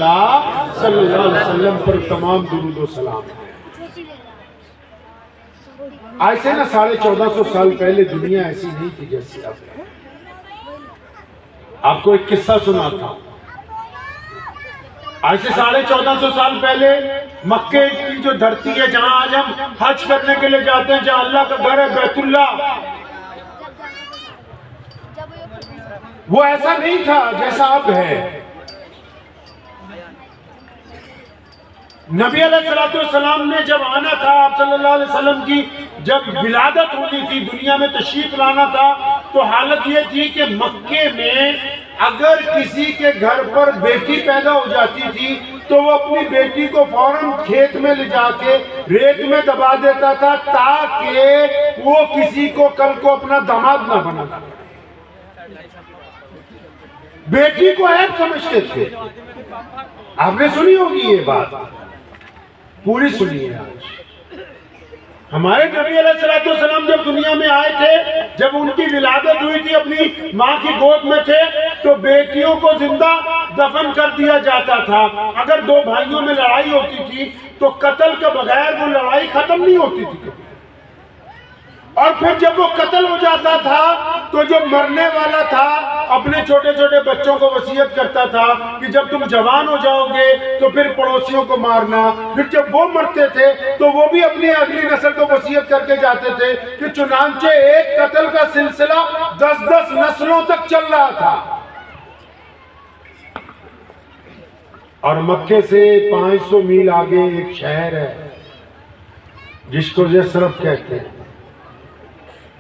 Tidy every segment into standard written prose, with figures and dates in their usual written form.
اللہ صلی اللہ علیہ وسلم پر تمام درود و سلام ہے۔ آج سے نا 1450 سال پہلے دنیا ایسی نہیں تھی جیسی اب ہے۔ آپ کو ایک قصہ سناتا ہوں۔ آج سے 1450 سال پہلے مکے کی جو دھرتی ہے جہاں آج ہم حج کرنے کے لیے جاتے ہیں، جہاں اللہ کا گھر ہے بیت اللہ، وہ ایسا نہیں تھا جیسا اب ہے۔ نبی علیہ السلام نے جب آنا تھا، آپ صلی اللہ علیہ وسلم کی جب ولادت ہونی تھی، دنیا میں تشریف لانا تھا، تو حالت یہ تھی کہ مکے میں اگر کسی کے گھر پر بیٹی پیدا ہو جاتی تھی تو وہ اپنی بیٹی کو فوراً کھیت میں لے جا کے ریت میں دبا دیتا تھا تاکہ وہ کسی کو کل کو اپنا داماد نہ بنانا۔ بیٹی کو عیب سمجھتے تھے۔ آپ نے سنی ہوگی یہ بات، پوری سنی ہے۔ آج ہمارے نبی علیہ السلام جب دنیا میں آئے تھے، جب ان کی ولادت ہوئی تھی، اپنی ماں کی گود میں تھے، تو بیٹیوں کو زندہ دفن کر دیا جاتا تھا۔ اگر دو بھائیوں میں لڑائی ہوتی تھی تو قتل کے بغیر وہ لڑائی ختم نہیں ہوتی تھی۔ اور پھر جب وہ قتل ہو جاتا تھا تو جو مرنے والا تھا اپنے چھوٹے چھوٹے بچوں کو وصیت کرتا تھا کہ جب تم جوان ہو جاؤ گے تو پھر پڑوسیوں کو مارنا۔ پھر جب وہ مرتے تھے تو وہ بھی اپنی اگلی نسل کو وصیت کر کے جاتے تھے کہ چنانچہ ایک قتل کا سلسلہ 10 نسلوں تک چل رہا تھا۔ اور مکے سے 500 میل آگے ایک شہر ہے جس کو یثرب کہتے ہیں۔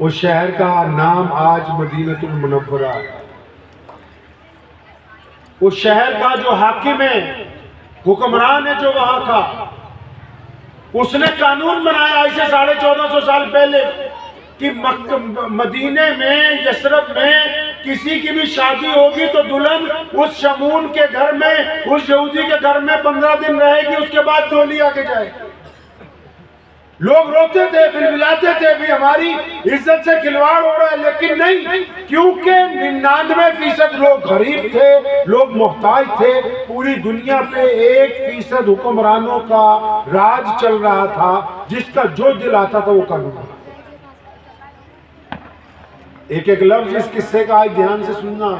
اس شہر کا نام آج مدینہ المنورہ ہے۔ اس شہر کا جو حاکم ہے، حکمران ہے جو وہاں کا، اس نے قانون بنایا آج سے 1450 سال پہلے کہ مدینے میں، یثرب میں کسی کی بھی شادی ہوگی تو دلہن اس شمون کے گھر میں، اس یہودی کے گھر میں 15 دن رہے گی، اس کے بعد ڈولی آگے جائے گی۔ لوگ روتے تھے، بلبلاتے تھے بھی ہماری عزت سے کھلواڑ ہو رہا ہے، لیکن نہیں، کیونکہ 99% لوگ غریب تھے، لوگ محتاج تھے۔ پوری دنیا پہ 1% حکمرانوں کا راج چل رہا تھا، جس کا جو دل آتا تھا وہ قانون تھا۔ ایک ایک لفظ اس قصے کا آج دھیان سے سننا،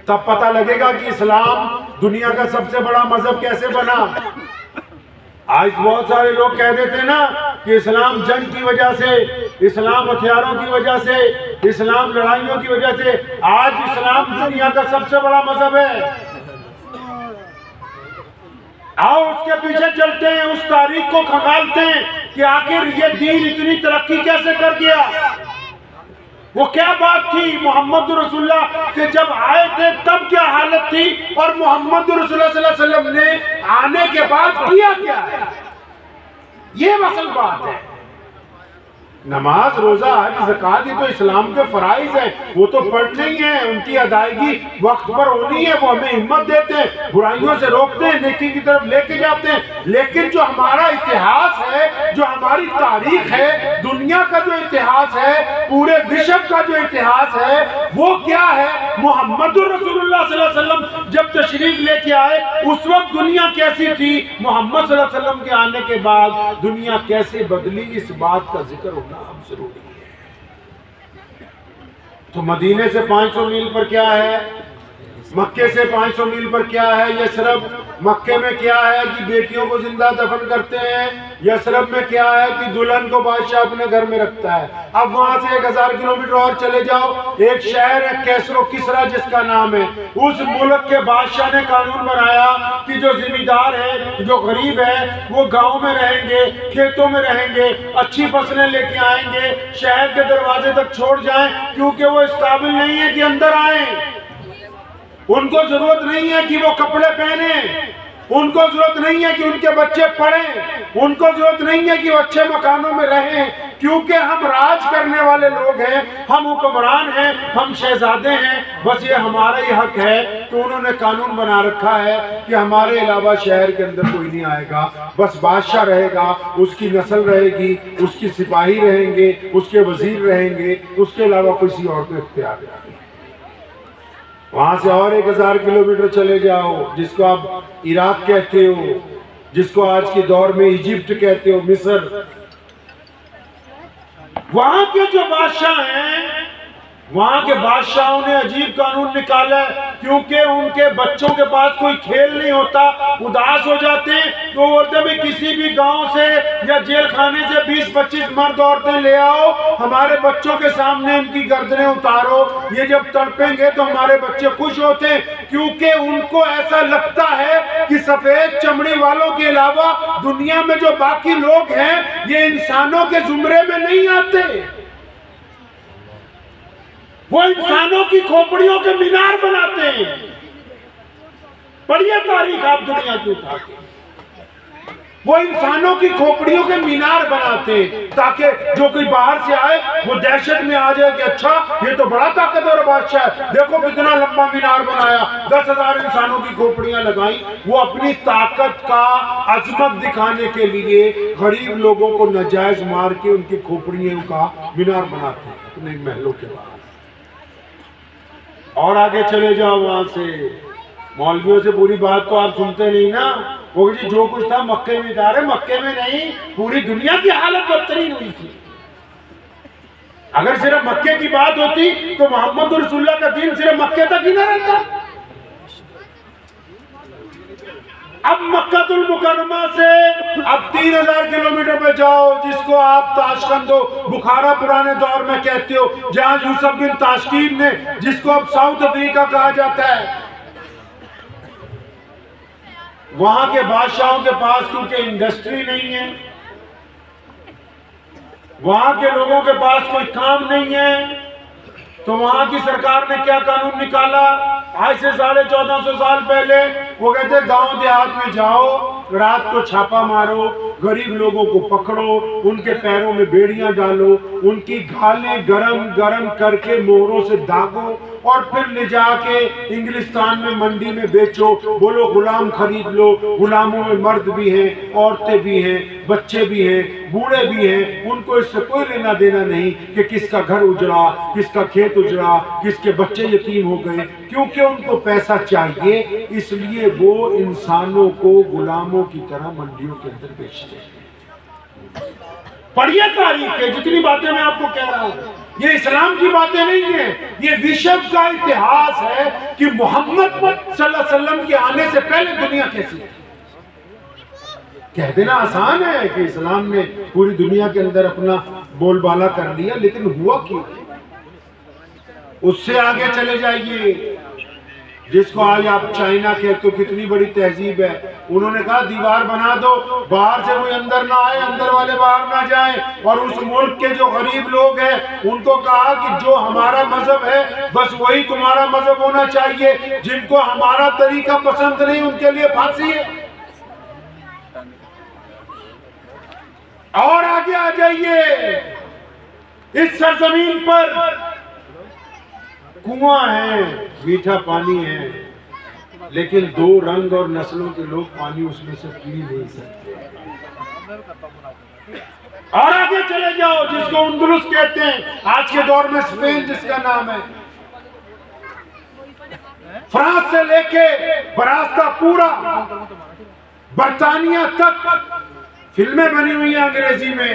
تب پتہ لگے گا کہ اسلام دنیا کا سب سے بڑا مذہب کیسے بنا۔ آج بہت سارے لوگ کہہ دیتے ہیں نا کہ اسلام جنگ کی وجہ سے، اسلام ہتھیاروں کی وجہ سے، اسلام لڑائیوں کی وجہ سے۔ آج اسلام دنیا کا سب سے بڑا مذہب ہے۔ آؤ اس کے پیچھے چلتے ہیں، اس تاریخ کو کھنگالتے ہیں کہ آخر یہ دین اتنی ترقی کیسے کر گیا۔ وہ کیا بات تھی محمد رسول اللہ کہ جب آئے تھے تب کیا حالت تھی، اور محمد رسول اللہ صلی اللہ علیہ وسلم نے آنے کے بعد کیا کیا ہے، یہ اصل بات ہے۔ نماز، روزہ، حج، زکوٰۃ، یہ تو اسلام کے فرائض ہیں، وہ تو پڑھنے ہی ہیں، ان کی ادائیگی وقت پر ہونی ہے۔ وہ ہمیں ہمت دیتے ہیں، برائیوں سے روکتے ہیں، نیکی کی طرف لے کے جاتے ہیں۔ لیکن جو ہمارا اتہاس ہے، جو ہماری تاریخ ہے، دنیا کا جو اتہاس ہے، پورے وشو کا جو اتہاس ہے، وہ کیا ہے؟ محمد رسول اللہ صلی اللہ علیہ وسلم جب تشریف لے کے آئے اس وقت دنیا کیسی تھی، محمد صلی اللہ علیہ وسلم کے آنے کے بعد دنیا کیسے بدلی، اس بات کا ذکر ہونا ہم ضروری ہے۔ تو مدینے سے 500 میل پر کیا ہے، مکے سے 500 میل پر کیا ہے یثرب۔ مکے میں کیا ہے کہ بیٹیوں کو زندہ دفن کرتے ہیں، یثرب میں کیا ہے کہ دلہن کو بادشاہ اپنے گھر میں رکھتا ہے۔ اب وہاں سے 1000 کلومیٹر اور چلے جاؤ، ایک شہر ہے کیسر و کسرا جس کا نام ہے۔ اس ملک کے بادشاہ نے قانون بنایا کہ جو زمیندار ہے، جو غریب ہے، وہ گاؤں میں رہیں گے، کھیتوں میں رہیں گے، اچھی فصلیں لے کے آئیں گے، شہر کے دروازے تک چھوڑ جائیں، کیونکہ وہ اس قابل نہیں ہے کہ اندر آئیں۔ ان کو ضرورت نہیں ہے کہ وہ کپڑے پہنیں، ان کو ضرورت نہیں ہے کہ ان کے بچے پڑھیں، ان کو ضرورت نہیں ہے کہ وہ اچھے مکانوں میں رہیں، کیونکہ ہم راج کرنے والے لوگ ہیں، ہم حکمران ہیں، ہم شہزادے ہیں، بس یہ ہمارا ہی حق ہے۔ تو انہوں نے قانون بنا رکھا ہے کہ ہمارے علاوہ شہر کے اندر کوئی نہیں آئے گا، بس بادشاہ رہے گا، اس کی نسل رہے گی، اس کی سپاہی رہیں گے، اس کے وزیر رہیں گے، اس کے علاوہ کسی اور کو اختیار نہیں۔ وہاں سے اور 1000 کلومیٹر چلے جاؤ، جس کو آپ عراق کہتے ہو، جس کو آج کے دور میں ایجپٹ کہتے ہو، مصر، وہاں کے جو بادشاہ ہیں، وہاں کے بادشاہوں نے عجیب قانون نکالا ہے، کیونکہ ان کے بچوں کے پاس کوئی کھیل نہیں ہوتا، اداس ہو جاتے ہیں، تو وہ بولتے ہیں کسی بھی گاؤں سے یا جیل خانے سے 20-25 مرد عورتیں لے آؤ، ہمارے بچوں کے سامنے ان کی گردنیں اتارو، یہ جب تڑپیں گے تو ہمارے بچے خوش ہوتے ہیں، کیونکہ ان کو ایسا لگتا ہے کہ سفید چمڑی والوں کے علاوہ دنیا میں جو باقی لوگ ہیں یہ انسانوں کے زمرے میں نہیں آتے، وہ انسانوں کی کھوپڑیوں کے مینار بناتے ہیں۔ پڑھیے تاریخ آپ دنیا کی اٹھا کے، وہ انسانوں کی کھوپڑیوں کے مینار بناتے ہیں تاکہ جو کوئی باہر سے آئے وہ دہشت میں آ جائے کہ اچھا یہ تو بڑا طاقتور بادشاہ ہے، دیکھو کتنا لمبا مینار بنایا، 10,000 انسانوں کی کھوپڑیاں لگائیں۔ وہ اپنی طاقت کا عظمت دکھانے کے لیے غریب لوگوں کو ناجائز مار کے ان کی کھوپڑیوں کا مینار بناتے ہیں اپنے محلوں کے باہر۔ اور آگے چلے جاؤ، وہاں سے مولویوں سے پوری بات تو آپ سنتے نہیں نا، وہ جی جو کچھ تھا مکے میں تھا، مکے میں نہیں، پوری دنیا کی حالت بدترین ہوئی تھی۔ اگر صرف مکے کی بات ہوتی تو محمد رسول اللہ کا دین صرف مکے تک ہی نہ رہتا۔ اب مکہ المکرمہ سے اب 3000 کلومیٹر پہ جاؤ، جس کو آپ تاشقند و بخارا پرانے دور میں کہتے ہو، جہاں یوسف بن تاشقین نے، جس کو اب ساؤتھ افریقہ کہا جاتا ہے، وہاں کے بادشاہوں کے پاس کیونکہ انڈسٹری نہیں ہے، وہاں کے لوگوں کے پاس کوئی کام نہیں ہے، تو وہاں کی سرکار نے کیا قانون نکالا؟ آج سے 1450 سال پہلے وہ کہتے ہیں گاؤں دیہات میں جاؤ، رات کو چھاپا مارو، غریب لوگوں کو پکڑو، ان کے پیروں میں بیڑیاں ڈالو، ان کی گھالیں گرم کر کے مہروں سے داغو، اور پھر لے جا کے انگلستان میں منڈی میں بیچو، بولو غلام خرید لو۔ غلاموں میں مرد بھی ہیں، عورتیں بھی ہیں، بچے بھی ہیں، بوڑھے بھی ہیں، ان کو اس سے کوئی لینا دینا نہیں کہ کس کا گھر اجڑا، کس کا کھیت اجڑا، کس کے بچے یتیم ہو گئے، کیونکہ ان کو پیسہ چاہیے، اس لیے وہ انسانوں کو غلاموں کی طرح منڈیوں کے اندر بیچتے ہیں۔ پڑھیے تاریخ کے، جتنی باتیں میں آپ کو کہہ رہا ہوں یہ اسلام کی باتیں نہیں ہیں، یہ وشو کا اتہاس ہے کہ محمد صلی اللہ علیہ وسلم کے آنے سے پہلے دنیا کیسی تھی۔ کہہ دینا آسان ہے کہ اسلام نے پوری دنیا کے اندر اپنا بول بالا کر لیا، لیکن ہوا کیوں؟ اس سے آگے چلے جائیے، جس کو آج آپ چائنا کہتے ہو، کتنی بڑی تہذیب ہے، انہوں نے کہا دیوار بنا دو، باہر سے کوئی اندر نہ آئے، اندر والے باہر نہ جائیں، اور اس ملک کے جو غریب لوگ ہیں ان کو کہا کہ جو ہمارا مذہب ہے بس وہی تمہارا مذہب ہونا چاہیے، جن کو ہمارا طریقہ پسند نہیں ان کے لیے پھانسی ہے۔ اور آگے آ جائیے، اس سرزمین پر کنواں ہے، میٹھا پانی ہے، لیکن 2 رنگ اور نسلوں کے لوگ پانی اس میں سے پی نہیں سکتے۔ اور آگے چلے جاؤ، جس کو اندلس کہتے ہیں، آج کے دور میں اسپین جس کا نام ہے، فرانس سے لے کے براستہ پورا برطانیہ تک فلمیں بنی ہوئی ہیں انگریزی میں۔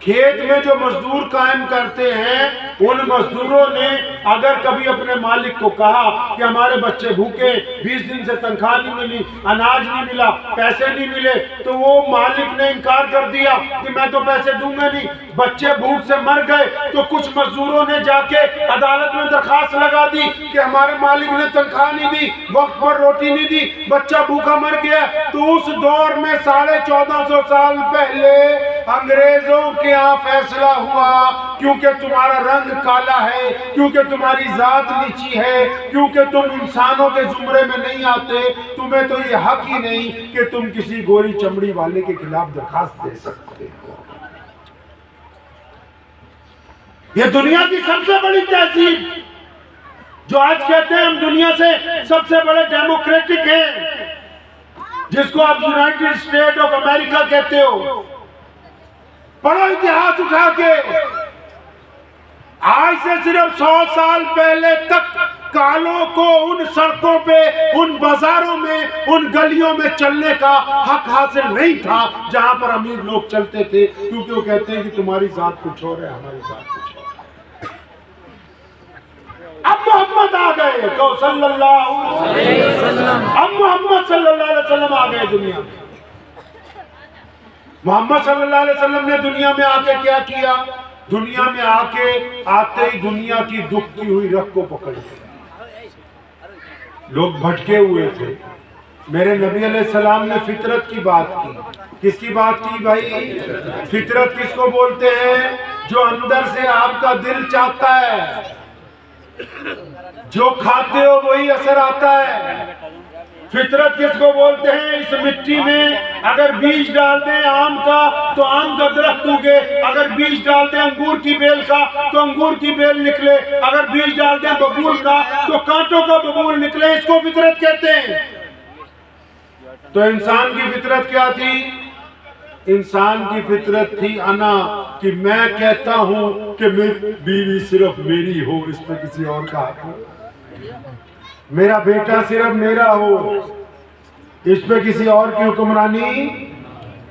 کھیت میں جو مزدور قائم کرتے ہیں، ان مزدوروں نے اگر کبھی اپنے مالک کو کہا کہ ہمارے بچے بھوکے، 20 دن سے تنخواہ نہیں ملی، اناج نہیں ملا، پیسے نہیں ملے، تو وہ مالک نے انکار کر دیا کہ میں تو پیسے دوں گا نہیں، بچے بھوک سے مر گئے، تو کچھ مزدوروں نے جا کے عدالت میں درخواست لگا دی کہ ہمارے مالک نے تنخواہ نہیں دی، وقت پر روٹی نہیں دی، بچہ بھوکا مر گیا۔ تو اس دور میں 1450 سال پہلے انگریزوں کے یہاں فیصلہ ہوا، کیونکہ تمہارا رنگ کالا ہے، کیونکہ تمہاری ذات نیچی ہے، کیونکہ تم انسانوں کے زمرے میں نہیں آتے، تمہیں تو یہ حق ہی نہیں کہ تم کسی گوری چمڑی والے کے خلاف درخواست دے سکتے ہو۔ یہ دنیا کی سب سے بڑی تہذیب، جو آج کہتے ہیں ہم دنیا سے سب سے بڑے ڈیموکریٹک ہیں، جس کو آپ یونائٹڈ اسٹیٹ آف امریکہ کہتے ہو، پڑھو اتہاس اٹھا کے، آج سے صرف 100 سال پہلے تک کالوں کو ان سڑکوں پہ، ان بازاروں میں، ان گلیوں میں چلنے کا حق حاصل نہیں تھا جہاں پر امیر لوگ چلتے تھے، کیونکہ وہ کہتے ہیں کہ تمہاری ذات کچھ اور ہے، ہماری ذات کچھ اور ہے۔ اب محمد آ گئے تو صلی اللہ علیہ وسلم، اب محمد صلی اللہ علیہ وسلم آ گئے دنیا میں۔ محمد صلی اللہ علیہ وسلم نے دنیا میں آ کے کیا کیا؟ دنیا میں آ کے آتے ہی دنیا کی دکھتی ہوئی رگ کو پکڑ لیا۔ لوگ بھٹکے ہوئے تھے۔ میرے نبی علیہ السلام نے فطرت کی بات کی۔ کس کی بات کی بھائی؟ فطرت کس کو بولتے ہیں؟ جو اندر سے آپ کا دل چاہتا ہے، جو کھاتے ہو وہی اثر آتا ہے۔ فطرت کس کو بولتے ہیں؟ اس مٹی میں اگر بیج ڈال دیں آم کا تو آم کا درخت اگے، اگر بیج ڈال دیں انگور کی بیل کا تو انگور کی بیل نکلے، اگر بیج ڈال دیں ببول کا تو کانٹوں کا ببول نکلے، اس کو فطرت کہتے ہیں۔ تو انسان کی فطرت کیا تھی؟ انسان کی فطرت تھی انا، کہ میں کہتا ہوں کہ بیوی صرف میری ہو، اس پہ کسی اور کا حق ہو، میرا بیٹا صرف میرا ہو، اس پہ کسی اور کی حکمرانی،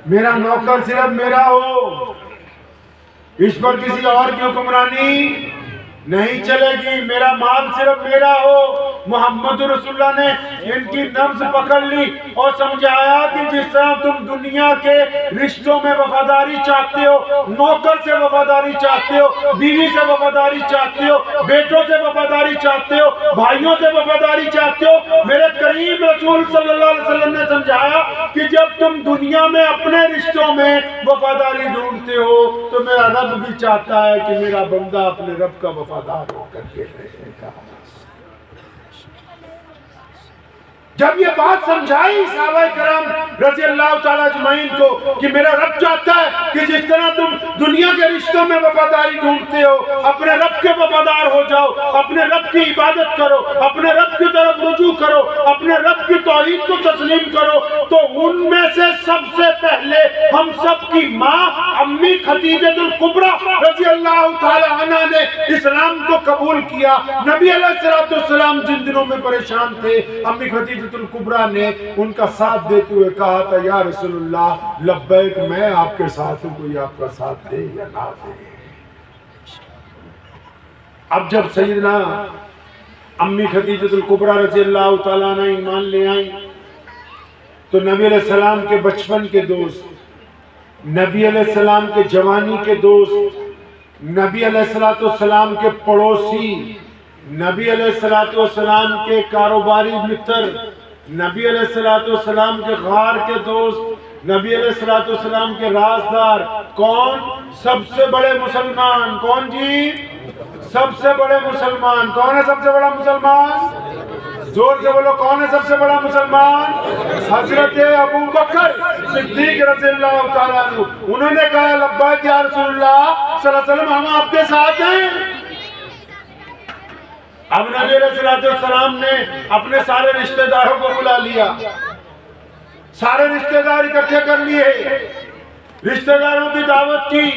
میرا نوکر صرف میرا ہو، اس پر کسی اور کی حکمرانی نہیں چلے گی، میرا مال صرف میرا ہو۔ محمد رسول اللہ نے ان کی نبض پکڑ لی اور سمجھایا کہ جس طرح تم دنیا کے رشتوں میں وفاداری چاہتے ہو، نوکر سے وفاداری چاہتے ہو، بیوی سے وفاداری چاہتے ہو، بیٹوں سے وفاداری چاہتے ہو، بھائیوں سے وفاداری چاہتے ہو، میرے کریم رسول صلی اللہ علیہ وسلم نے سمجھایا کہ جب تم دنیا میں اپنے رشتوں میں وفاداری ڈھونڈتے ہو تو میرا رب بھی چاہتا ہے کہ میرا بندہ اپنے رب کا وفادار ہو کر کے رہے گا۔ جب یہ بات سمجھائی صحابہ کرام رضی اللہ تعالیٰ اجمعین کو کہ میرا رب چاہتا ہے کہ جس طرح تم دنیا کے رشتوں میں وفاداری ڈھونڈتے ہو، اپنے رب کے وفادار ہو جاؤ، اپنے رب کی عبادت کرو، اپنے رب کی طرف رجوع کرو، اپنے رب کی توحید کو تسلیم کرو، تو ان میں سے سب سے پہلے ہم سب کی ماں امی خدیجہ الکبریٰ رضی اللہ تعالیٰ عنہ نے اسلام کو قبول کیا۔ نبی علیہ السلام جن دنوں میں پریشان تھے، امی خدیجہ الکبریٰ نے ان کا ساتھ دیتے ہوئے کہا تھا یا رسول اللہ لبیک، میں آپ کے ساتھ ہوں، کوئی آپ کا ساتھ دے یا نہ دے۔ اب جب سیدنا امی خدیجہ الکبریٰ رضی اللہ تعالیٰ عنہ ایمان لے آئیں تو نبی علیہ السلام کے بچپن کے دوست، نبی علیہ السلام کے جوانی کے دوست، نبی علیہ السلام کے پڑوسی، نبی علیہ السلام کے کاروباری متر، نبی علیہ السلام کے غار کے دوست، نبی علیہ السلام کے رازدار، کون؟ سب سے بڑے مسلمان۔ کون جی؟ سب سے بڑے مسلمان۔ کون ہے سب سے بڑا مسلمان؟ زور سے بولو، کون ہے سب سے بڑا مسلمان؟ حضرت ابو بکر صدیق رضی اللہ تعالیٰ عنہ۔ انہوں نے کہا لبیک یا رسول اللہ صلی اللہ علیہ وسلم، ہم آپ کے ساتھ ہیں۔ اب نبی علیہ السلام نے اپنے سارے رشتہ داروں کو بلا لیا، سارے رشتہ دار اکٹھے کر لیے، رشتہ داروں کی دعوت کی،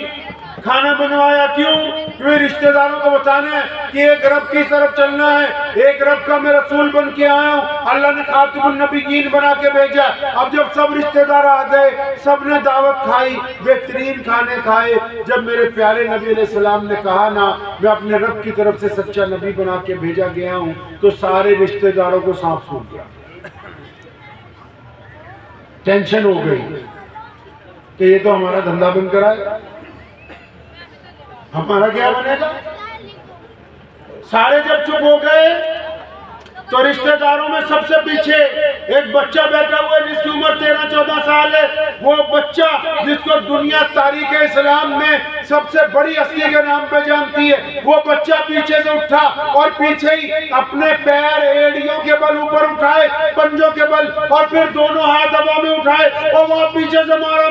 کھانا بنوایا۔ کیوں؟ کیونکہ رشتہ داروں کو بتانا ہے کہ ایک رب کی طرف چلنا ہے، ایک رب کا میں رسول بن کے آیا ہوں، اللہ نے خاتم النبیین بنا کے بھیجا۔ اب جب سب رشتہ دار آ گئے، سب نے دعوت کھائی، بہترین کھانے کھائے۔ جب میرے پیارے نبی علیہ السلام نے کہا نا میں اپنے رب کی طرف سے سچا نبی بنا کے بھیجا گیا ہوں، تو سارے رشتہ داروں کو سانپ سوکھ گیا، ٹینشن ہو گئی کہ یہ تو ہمارا دھندا بند کرائے، ہمارا کیا بنے گا؟ سارے جب چپ ہو گئے تو رشتہ داروں میں سب سے پیچھے ایک بچہ بیٹھا ہوا ہے جس کی عمر 13-14 سال ہے۔ وہ بچہ جس کو دنیا تاریخ اسلام میں سب سے بڑی ہستی کے نام پہ جانتی ہے، وہ بچہ پیچھے سے اٹھا اور پیچھے ہی اپنے پیر ایڑیوں کے بل اوپر اٹھائے، پنجوں کے بل، اور پھر دونوں ہاتھ ہوا میں اٹھائے اور وہاں پیچھے سے نعرہ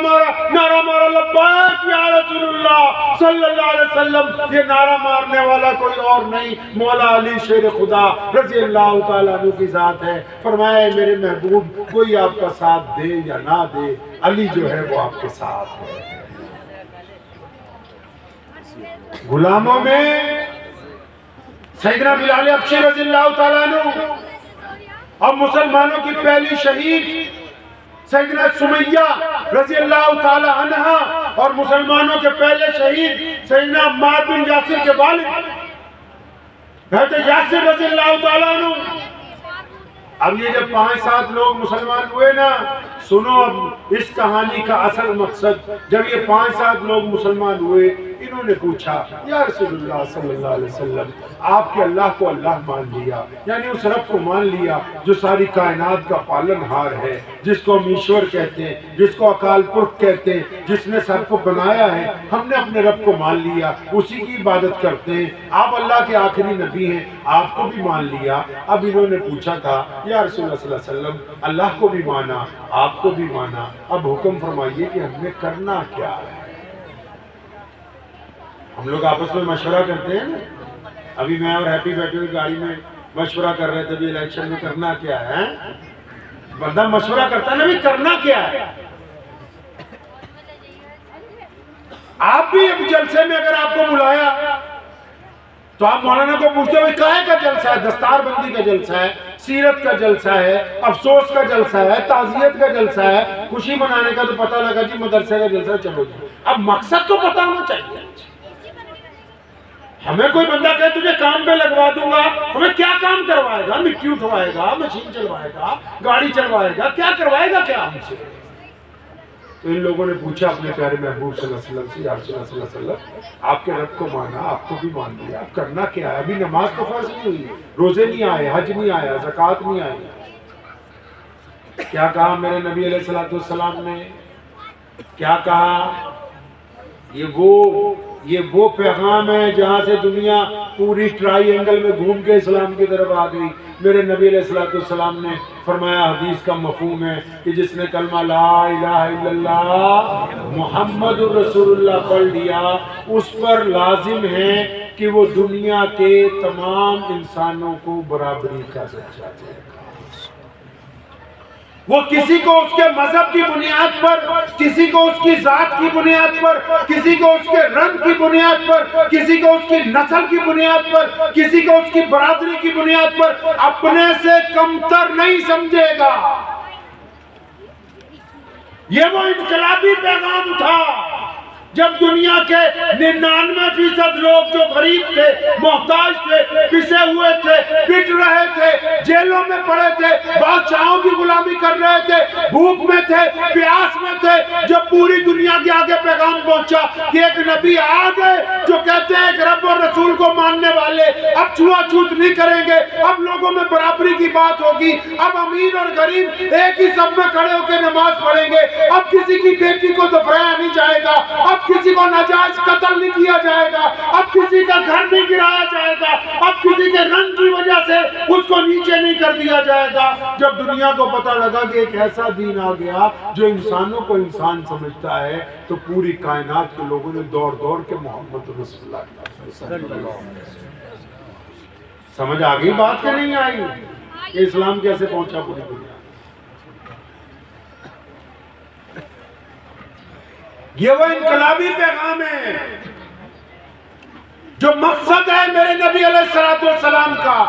مارا لبیک یا رسول اللہ صلی اللہ علیہ وسلم۔ یہ نعرہ مارنے والا کوئی اور نہیں، مولا علی شیر خدا رضی اللہ تعالیٰ عنہ کی ذات ہے۔ فرمایا میرے محبوب کوئی آپ کا ساتھ دے یا نہ دے، علی جو ہے وہ آپ کے ساتھ ہے۔ غلاموں میں سیدنا بلال حبشی رضی اللہ تعالیٰ عنہ اور مسلمانوں کی پہلی شہید سیدنا سمیہ رضی اللہ تعالیٰ عنہ اور مسلمانوں کے پہلے شہید سیدنا عمار بن یاسر کے والد حضرت یاسر رضی اللہ تعالیٰ عنہ. اب یہ جب 5-7 لوگ مسلمان ہوئے نا، سنو اب اس کہانی کا اصل مقصد. جب یہ 5-7 لوگ مسلمان ہوئے، انہوں نے پوچھا یا رسول اللہ صلی اللہ علیہ وسلم، آپ کے اللہ کو اللہ مان لیا، یعنی اس رب کو مان لیا جو ساری کائنات کا پالن ہار ہے، جس کو ہم ایشور کہتے ہیں، جس کو اکال پرکھ کہتے ہیں، جس نے سب کو بنایا ہے. ہم نے اپنے رب کو مان لیا، اسی کی عبادت کرتے ہیں. آپ اللہ کے آخری نبی ہیں، آپ کو بھی مان لیا. اب انہوں نے پوچھا تھا یا رسول اللہ صلی اللہ علیہ وسلم، اللہ کو بھی مانا، آپ کو بھی مانا، اب حکم فرمائیے کہ ہم نے کرنا کیا ہے. ہم لوگ آپس میں مشورہ کرتے ہیں نا. ابھی میں اور ہیپی بیٹھے ہوئے گاڑی میں مشورہ کر رہے تھے بھی الیکشن میں کرنا کیا ہے. بندہ مشورہ کرتا ہے نا بھی کرنا کیا ہے. آپ بھی اب جلسے میں اگر آپ کو بلایا تو آپ مولانا کو پوچھتے ہوئے کاہے کا جلسہ ہے؟ دستار بندی کا جلسہ ہے، سیرت کا جلسہ ہے، افسوس کا جلسہ ہے، تعزیت کا جلسہ ہے، خوشی منانے کا تو پتہ لگا جی مدرسے کا جلسہ ہے، چلو جی. اب مقصد تو پتہ ہونا چاہیے. ہمیں کوئی بندہ کہے تجھے کام پہ لگوا دوں گا، ہمیں کیا کام کروائے گا؟ مٹی اٹھوائے گا، مشین چلوائے گا، گاڑی چلوائے گا، کیا کروائے گا کیا ہم سے؟ تو ان لوگوں نے پوچھا اپنے پیارے محبوب صلی اللہ علیہ وسلم سے، یا رسول اللہ صلی اللہ علیہ وسلم، آپ کے رب کو مانا، آپ کو بھی مان لیا، اب کرنا کیا ہے؟ ابھی نماز تو فرض نہیں ہوئی، روزے نہیں آئے، حج نہیں آیا، زکوٰۃ نہیں آئی. کیا کہا میرے نبی علیہ السلام نے؟ کیا کہا؟ یہ وہ پیغام ہے جہاں سے دنیا پوری ٹرائی اینگل میں گھوم کے اسلام کی طرف آ گئی. میرے نبی علیہ السلام نے فرمایا، حدیث کا مفہوم ہے کہ جس نے کلمہ لا الہ الا اللہ محمد رسول اللہ پڑھ لیا، اس پر لازم ہے کہ وہ دنیا کے تمام انسانوں کو برابری کا درجہ دے. وہ کسی کو اس کے مذہب کی بنیاد پر، کسی کو اس کی ذات کی بنیاد پر، کسی کو اس کے رنگ کی بنیاد پر، کسی کو اس کی نسل کی بنیاد پر، کسی کو اس کی برادری کی بنیاد پر اپنے سے کمتر نہیں سمجھے گا. یہ وہ انقلابی پیغام تھا جب دنیا کے 99% لوگ جو غریب تھے، محتاج تھے، پسے ہوئے تھے، پٹ رہے تھے، جیلوں میں پڑے تھے، بادشاہوں کی غلامی کر رہے تھے، بھوک میں تھے، پیاس میں تھے، جب پوری دنیا کے آگے پیغام پہنچا کہ ایک نبی آ گئے جو کہتے ہیں ایک رب اور رسول کو ماننے والے اب چھوا چھوت نہیں کریں گے، اب لوگوں میں برابری کی بات ہوگی، اب امیر اور غریب ایک ہی صف میں کھڑے ہو کے نماز پڑھیں گے، اب کسی کی بیٹی کو دفنایا نہیں جائے گا، اب کسی کو ناجائز قتل نہیں کیا جائے گا، اب کسی کا گھر نہیں گرایا جائے گا، اب کسی کے رنگ کی وجہ سے اس کو نیچے نہیں کر دیا جائے گا. جب دنیا کو پتہ لگا کہ ایک ایسا دین آ گیا جو انسانوں کو انسان سمجھتا ہے، تو پوری کائنات کے لوگوں نے دوڑ دوڑ کے محمد رسول اللہ سمجھ آ گئی بات کہ نہیں آئی کہ اسلام کیسے پہنچا پوری دنیا. یہ وہ انقلابی پیغام ہے جو مقصد ہے میرے نبی علیہ السلام کا.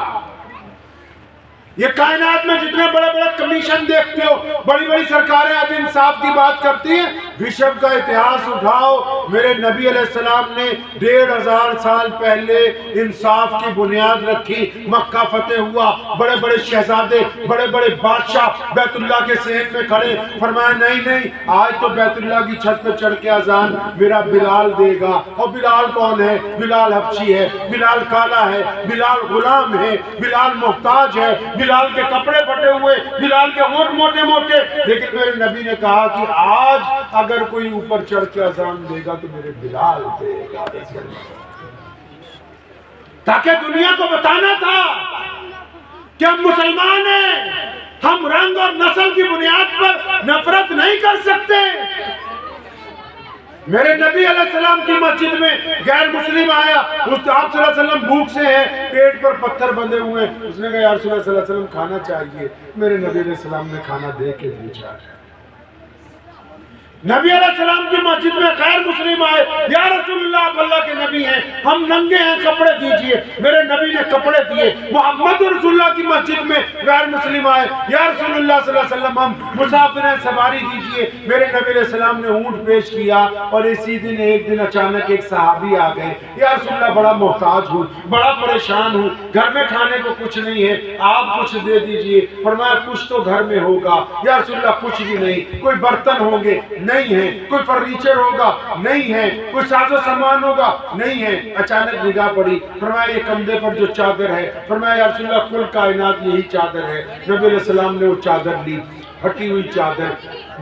یہ کائنات میں جتنے بڑے بڑے کمیشن دیکھتے ہو، بڑی بڑی سرکاریں آج انصاف کی بات کرتی ہیں، وشو کا اتہاس اٹھاؤ. میرے نبی علیہ السلام نے 1500 سال پہلے انصاف کی بنیاد رکھی. مکہ فتح ہوا، بڑے بڑے شہزادے، بڑے بڑے بادشاہ بیت اللہ کے صحن میں کھڑے، فرمایا نہیں آج تو بیت اللہ کی چھت پہ چڑھ کے اذان میرا بلال دے گا. اور بلال کون ہے؟ بلال حبشی ہے، بلال کالا ہے، بلال غلام ہے، بلال محتاج ہے، بلال کے کپڑے پھٹے ہوئے، بلال کے ہونٹ موٹے موٹے. لیکن میرے نبی نے کہا کہ آج اگر کوئی اوپر چڑھ کے اذان دے گا تو میرے بلال دے گا، تاکہ دنیا کو بتانا تھا کہ ہم مسلمان ہیں، ہم رنگ اور نسل کی بنیاد پر نفرت نہیں کر سکتے. میرے نبی علیہ السلام کی مسجد میں غیر مسلم آیا، اس آپ صلی اللہ علیہ وسلم بھوک سے ہیں، پیٹ پر پتھر بندھے ہوئے ہیں. اس نے کہا یا رسول اللہ صلی اللہ علیہ وسلم کھانا چاہیے. میرے نبی علیہ السلام نے کھانا دے کے بھیجا. نبی علیہ السلام کی مسجد میں غیر مسلم آئے، یا رسول اللہ آپ اللہ کے نبی ہیں، ہم ننگے ہیں، کپڑے دیجئے۔ میرے نبی نے کپڑے دیے۔ محمد رسول اللہ کی مسجد میں غیر مسلم آئے، یا رسول اللہ صلی اللہ علیہ وسلم ہم مسافر ہیں، سواری دیجئے۔ میرے نبی علیہ السلام نے اونٹ پیش کیا، اور اسی دن ایک دن اچانک ایک صحابی آ گئے، یا رسول اللہ بڑا محتاج ہوں، بڑا پریشان ہوں، گھر میں کھانے کو کچھ نہیں ہے، آپ کچھ دے دیجئے۔ فرمایا کچھ تو گھر میں ہوگا۔ یا رسول اللہ کچھ بھی نہیں۔ کوئی برتن ہوں گے؟ نہیں ہے۔ کوئی فرنیچر ہوگا؟ نہیں ہے۔ کوئی ساز و سامان ہوگا؟ نہیں ہے۔ اچانک نگاہ پڑی، فرمایا یہ کندھے پر جو چادر ہے، فرمایا یا رسول اللہ کل کائنات یہی چادر ہے۔ نبی علیہ السلام نے وہ چادر لی، پھٹی ہوئی چادر،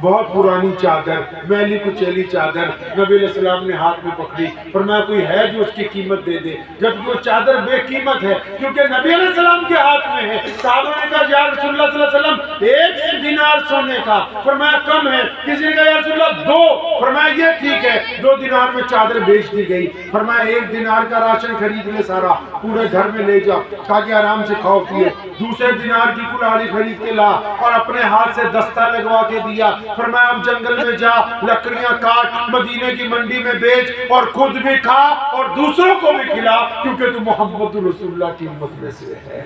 بہت پرانی چادر، میلی کچیلی چادر، نبی علیہ السلام نے ہاتھ میں پکڑی، فرمایا کوئی ہے جو اس کی قیمت دے دے، جبکہ وہ چادر بے قیمت ہے کیونکہ نبی علیہ السلام کے ہاتھ میں ہے۔ صحابہ نے کہا یا رسول اللہ صلی اللہ علیہ وسلم ایک دینار سونے کا، فرمایا کم ہے۔ کسی نے کہا یا رسول اللہ دو، فرمایا یہ ٹھیک ہے، 2 دینار میں چادر بیچ دی گئی۔ فرمایا 1 دینار کا راشن خرید لے، سارا پورے گھر میں لے جا تاکہ آرام سے کھاؤ پیو۔ دوسرے دینار کی کلاڑی خرید کے لا اور اپنے ہاتھ سے دستہ لگوا کے دیا۔ فرمایا اب جنگل میں جا، لکڑیاں کاٹ، مدینے کی منڈی میں بیچ، اور خود بھی کھا اور دوسروں کو بھی کھلا، کیونکہ تو محمد رسول اللہ کی امت میں سے ہے۔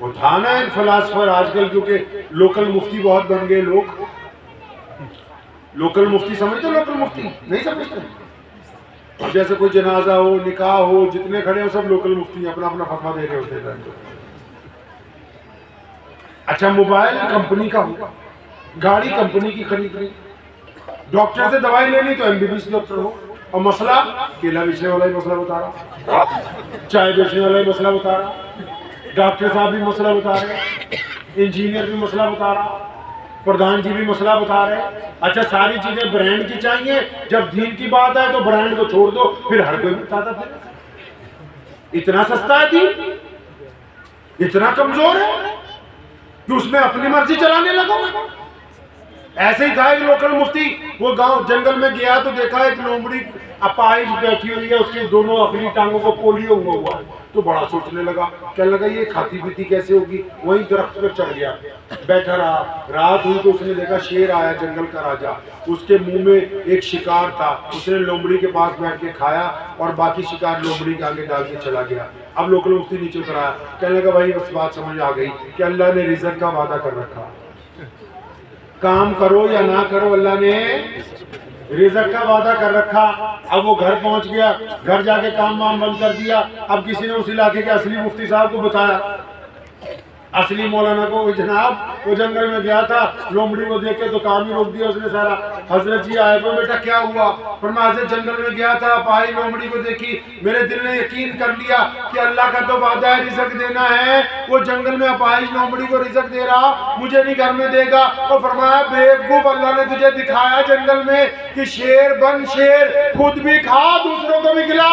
اٹھانا ہے فلاسفر آج کل، کیونکہ لوکل مفتی بہت بن گئے لوگ۔ لوکل مفتی سمجھتے؟ لوکل مفتی نہیں سمجھتے؟ اب جیسے کوئی جنازہ ہو، نکاح ہو، جتنے کھڑے ہو سب لوکل مفتی ہیں، اپنا اپنا فتویٰ دے رہے ہوتے ہیں۔ اچھا موبائل کمپنی کا ہوگا، گاڑی کمپنی کی خرید رہی، ڈاکٹر سے دوائی لینی تو MBBS ڈاکٹر ہو، اور مسئلہ کیلا بیچنے والا ہی مسئلہ بتا رہا، چائے بیچنے والا ہی مسئلہ بتا رہا، ڈاکٹر صاحب بھی مسئلہ بتا رہے، انجینئر بھی مسئلہ بتا رہا، پردھان جی بھی مسئلہ بتا رہے۔ اچھا ساری چیزیں برانڈ کی چاہیے، جب دین کی بات آئے تو برانڈ کو چھوڑ دو، پھر ہر کوئی بتاتا پھر اتنا سستا ہے دین، اتنا کمزور ہے کہ اس میں اپنی مرضی چلانے لگا۔ ایسے ہی تھا ایک لوکل مفتی، وہ گاؤں جنگل میں گیا تو دیکھا ایک لومڑی اپاہج بیٹھی ہوئی ہے، اس کی دونوں اپنی ٹانگوں کو پولیو ہوا ہے، تو بڑا سوچنے لگا، کہنے لگا یہ کھاتی پیتی کیسے ہوگی۔ وہیں درخت پر چڑھ گیا، بیٹھا رہا، رات ہوئی تو اس نے دیکھا شیر آیا، جنگل کا راجا، اس کے منہ میں ایک شکار تھا، اس نے لومڑی کے پاس بیٹھ کے کھایا اور باقی شکار لومڑی کے آگے ڈال کے چلا گیا۔ اب لوکل مفتی نیچے اتر آیا، کہنے لگا بھائی بس بات سمجھ آ گئی کہ اللہ نے رزق کا وعدہ کر رکھا، کام کرو یا نہ کرو اللہ نے رزق کا وعدہ کر رکھا۔ اب وہ گھر پہنچ گیا، گھر جا کے کام وام بند کر دیا۔ اب کسی نے اس علاقے کے اصلی مفتی صاحب کو بتایا، اصلی مولانا کو، جناب وہ جنگل میں گیا تھا، لومڑی کو دیکھ کے تو کام ہی روک دیا اس نے سارا۔ حضرت جی آئے تو بیٹا کیا ہوا؟ فرمایا حضرت جنگل میں گیا تھا، پائی لومڑی کو دیکھی، میرے دل نے یقین کر لیا کہ اللہ کا تو وعدہ ہے رزق دینا ہے، وہ جنگل میں اپاہج لومڑی کو رزق دے رہا، مجھے نہیں گھر میں دے گا۔ اور فرمایا بیوقوف، اللہ نے تجھے دکھایا جنگل میں کہ شیر بن شیر، خود بھی کھا دوسروں کو بھی کھلا،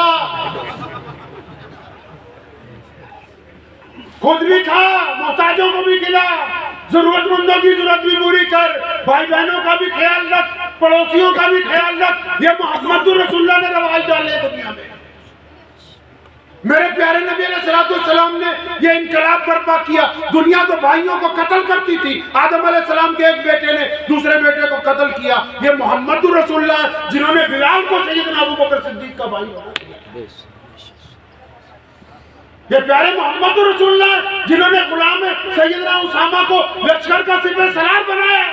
خود بھی کھا محتاجوں کو بھی کھلا، ضرورت مندوں کی ضرورت بھی پوری کر، بھائی بہنوں کا بھی خیال رکھ، پڑوسیوں کا بھی خیال رکھ۔ یہ محمد رسول اللہ نے رواج ڈالے دنیا میں۔ میرے پیارے نبی علیہ السلام نے یہ انقلاب برپا کیا۔ دنیا تو بھائیوں کو قتل کرتی تھی، آدم علیہ السلام کے ایک بیٹے نے دوسرے بیٹے کو قتل کیا، یہ محمد رسول اللہ جنہوں نے بلال کو سیدنا ابو بکر صدیق کا بھائی بنا دیا۔ یہ پیارے محمد رسول اللہ جنہوں نے غلام سیدنا اسامہ کو لشکر کا سپہ سالار بنایا۔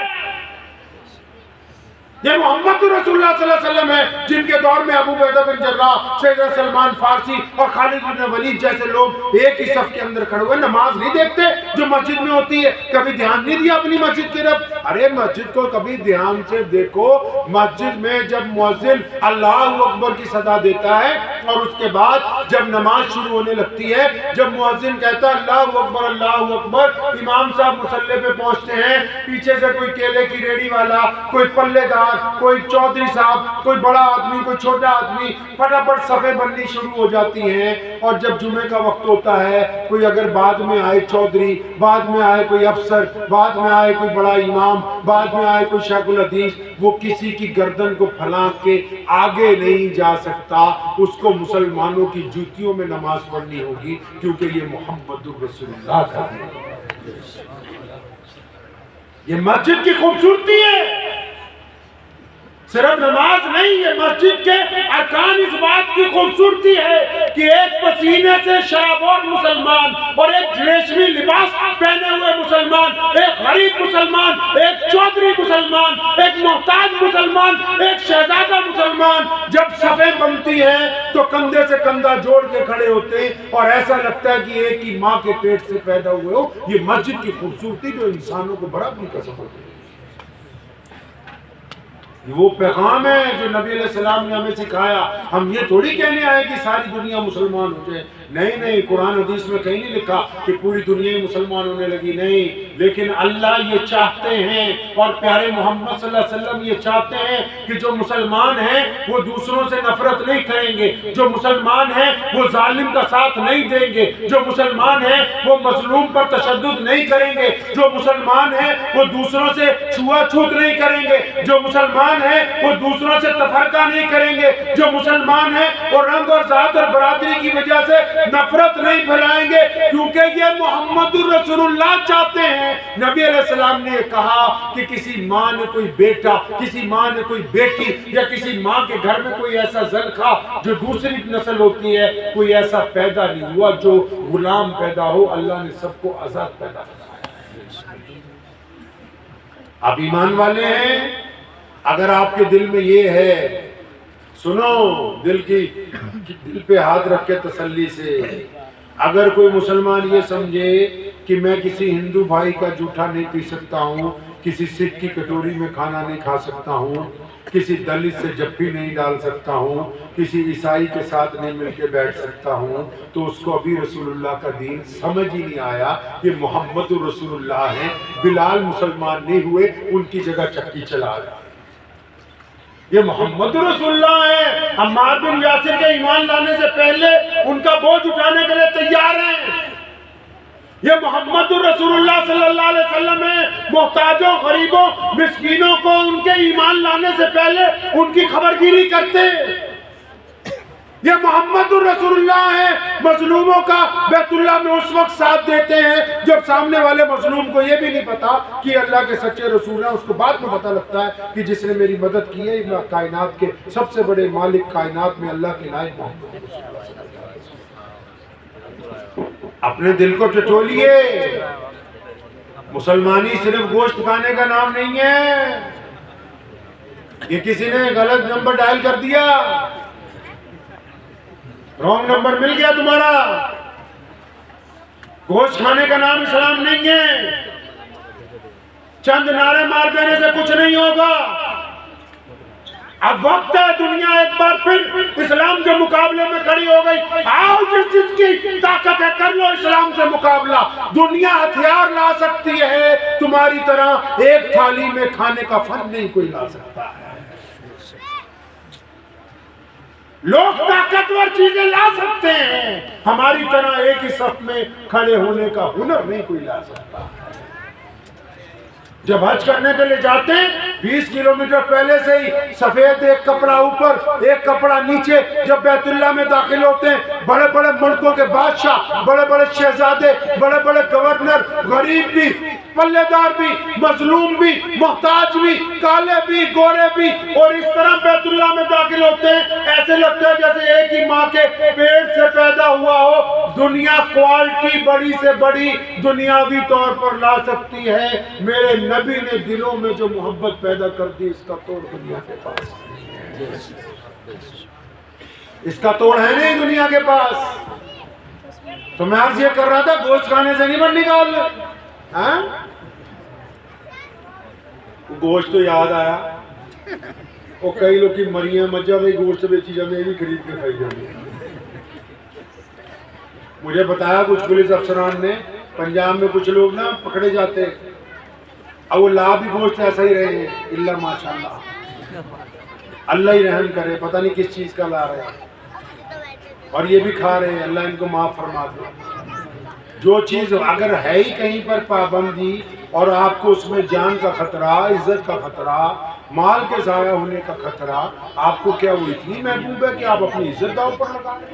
یہ محمد رسول اللہ صلی اللہ علیہ وسلم ہے جن کے دور میں ابو عبیدہ بن جراح، سیدنا سلمان فارسی اور خالد بن ولید جیسے لوگ ایک ہی صف کے اندر کھڑے ہوئے، نماز نہیں دیکھتے جو مسجد میں ہوتی ہے، کبھی دھیان نہیں دیا اپنی مسجد کی طرف۔ ارے مسجد کو کبھی دھیان سے دیکھو، مسجد میں جب مؤذن اللہ اکبر کی صدا دیتا ہے اور اس کے بعد جب نماز شروع ہونے لگتی ہے، جب مؤذن کہتا ہے اللہ اکبر، امام صاحب مصلی پہ پہنچتے ہیں، پیچھے سے کوئی کیلے کی ریڑھی والا، کوئی پلے دار، کوئی چودھری صاحب، کوئی بڑا آدمی، کوئی چھوٹا آدمی، پھٹافٹ صفیں بننی شروع ہو جاتی ہیں۔ اور جب جمعے کا وقت ہوتا ہے، کوئی اگر بعد میں آئے چودھری، بعد میں آئے کوئی افسر، بعد میں آئے کوئی بڑا امام، بعد میں آئے کوئی شیخ الحدیث، وہ کسی کی گردن کو پھلانگ کے آگے نہیں جا سکتا، اس کو مسلمانوں کی جوتیوں میں نماز پڑھنی ہوگی، کیونکہ یہ محمد رسول اللہ کا ہے۔ یہ مسجد کی خوبصورتی ہے، صرف نماز نہیں، یہ مسجد کے ارکان اس بات کی خوبصورتی ہے کہ ایک پسینے سے شرابور مسلمان اور ایک ریشمی لباس پہنے ہوئے مسلمان، ایک غریب مسلمان، ایک چودھری مسلمان، ایک محتاج مسلمان، ایک شہزادہ مسلمان جب صفیں بنتی ہیں تو کندھے سے کندھا جوڑ کے کھڑے ہوتے ہیں اور ایسا لگتا ہے کہ ایک ہی ماں کے پیٹ سے پیدا ہوئے ہو۔ یہ مسجد کی خوبصورتی جو انسانوں کو برابری کا سبب ہے۔ یہ وہ پیغام ہے جو نبی علیہ السلام نے ہمیں سکھایا۔ ہم یہ تھوڑی کہنے آئے کہ ساری دنیا مسلمان ہو جائے، نہیں، قرآن حدیث میں کہیں نہیں لکھا کہ پوری دنیا مسلمان ہونے لگی، نہیں، لیکن اللہ یہ چاہتے ہیں اور پیارے محمد صلی اللہ علیہ وسلم یہ چاہتے ہیں کہ جو مسلمان ہیں وہ دوسروں سے نفرت نہیں کریں گے، جو مسلمان ہیں وہ ظالم کا ساتھ نہیں دیں گے، جو مسلمان ہیں وہ مظلوم پر تشدد نہیں کریں گے، جو مسلمان ہیں وہ دوسروں سے چھوا چھوت نہیں کریں گے، جو مسلمان ہیں وہ دوسروں سے تفرقہ نہیں کریں گے، جو مسلمان ہیں وہ رنگ اور ذات اور برادری کی وجہ سے نفرت نہیں پھیلائیں گے، کیونکہ یہ محمد الرسول اللہ چاہتے ہیں۔ نبی علیہ السلام نے کہا کہ کسی ماں نے کوئی بیٹا، کسی ماں نے کوئی بیٹی، یا کسی ماں کے گھر میں کوئی ایسا زلخا جو دوسری نسل ہوتی ہے، کوئی ایسا پیدا نہیں ہوا جو غلام پیدا ہو۔ اللہ نے سب کو آزاد پیدا کیا۔ آپ ایمان والے ہیں؟ اگر آپ کے دل میں یہ ہے، سنو، دل پہ ہاتھ رکھ کے تسلی سے، اگر کوئی مسلمان یہ سمجھے کہ میں کسی ہندو بھائی کا جھوٹا نہیں پی سکتا ہوں، کسی سکھ کی کٹوری میں کھانا نہیں کھا سکتا ہوں، کسی دلت سے جپی نہیں ڈال سکتا ہوں، کسی عیسائی کے ساتھ نہیں مل کے بیٹھ سکتا ہوں، تو اس کو ابھی رسول اللہ کا دین سمجھ ہی نہیں آیا۔ یہ محمد رسول اللہ ہیں، بلال مسلمان نہیں ہوئے، ان کی جگہ چکی چلا رہا۔ یہ محمد رسول اللہ ہے، عمار بن یاسر کے ایمان لانے سے پہلے ان کا بوجھ اٹھانے کے لیے تیار ہیں۔ یہ محمد رسول اللہ صلی اللہ علیہ وسلم ہے، محتاجوں، غریبوں، مسکینوں کو ان کے ایمان لانے سے پہلے ان کی خبرگیری کرتے۔ یہ محمد الرسول اللہ ہے، مظلوموں کا بیت اللہ میں اس وقت ساتھ دیتے ہیں جب سامنے والے مظلوم کو یہ بھی نہیں پتا کہ اللہ کے سچے رسول ہیں، اس کو بعد میں پتا لگتا ہے کہ جس نے میری مدد کی ہے کائنات کے سب سے بڑے مالک کائنات میں اللہ کے نائب محمد رسول اللہ۔ اپنے دل کو ٹٹولیے، مسلمانی صرف گوشت کھانے کا نام نہیں ہے۔ یہ کسی نے غلط نمبر ڈائل کر دیا، رونگ نمبر مل گیا تمہارا۔ گوشت کھانے کا نام اسلام نہیں ہے، چند نعرے مار دینے سے کچھ نہیں ہوگا۔ اب وقت ہے دنیا ایک بار پھر اسلام کے مقابلے میں کھڑی ہو گئی۔ آؤ، جس کی طاقت ہے کر لو اسلام سے مقابلہ۔ دنیا ہتھیار لا سکتی ہے، تمہاری طرح ایک تھالی میں کھانے کا فن نہیں کوئی لا سکتا ہے۔ لوگ طاقتور چیزیں لا سکتے ہیں، ہماری طرح ایک ہی صف میں کھڑے ہونے کا ہنر نہیں کوئی لا سکتا۔ جب حج کرنے کے لیے جاتے ہیں 20 کلومیٹر پہلے سے ہی سفید ایک کپڑا اوپر ایک کپڑا نیچے، جب بیت اللہ میں داخل ہوتے ہیں بڑے بڑے ملکوں کے بادشاہ، بڑے بڑے شہزادے، بڑے بڑے گورنر، غریب بھی، پلے دار بھی، مظلوم بھی، محتاج بھی، کالے بھی، گورے بھی، اور اس طرح بیت اللہ میں داخل ہوتے ہیں ایسے لگتا ہے جیسے ایک ہی ماں کے پیٹ سے پیدا ہوا ہو۔ دنیا کوالٹی بڑی سے بڑی دنیاوی طور پر لا سکتی ہے، میرے نبی نے دلوں میں جو محبت پیدا کر دی اس کا توڑ دنیا کے پاس نہیں ہے۔ اس کا توڑ ہے نہیں دنیا کے پاس۔ تو میں عرض یہ کر رہا تھا گوشت کھانے سے نہیں بن نکال۔ گوشت تو یاد آیا، وہ کئی لوگ کی مریاں مجھا بھائی گوشت بیچی جانے یہ بھی خرید کے کھائی جانے۔ مجھے بتایا کچھ پولیس افسران نے پنجاب میں کچھ لوگ نا پکڑے جاتے اب وہ لا بھی گوشت ایسا ہی رہے ہیں، اللہ ماشاءاللہ اللہ ہی رحم کرے، پتہ نہیں کس چیز کا لا رہے ہیں اور یہ بھی کھا رہے ہیں، اللہ ان کو معاف فرما دے۔ جو چیز اگر ہے ہی کہیں پر پابندی اور آپ کو اس میں جان کا خطرہ، عزت کا خطرہ، مال کے ضائع ہونے کا خطرہ، آپ کو کیا وہ اتنی محبوب ہے کہ آپ اپنی عزت داؤ پر لگا رہے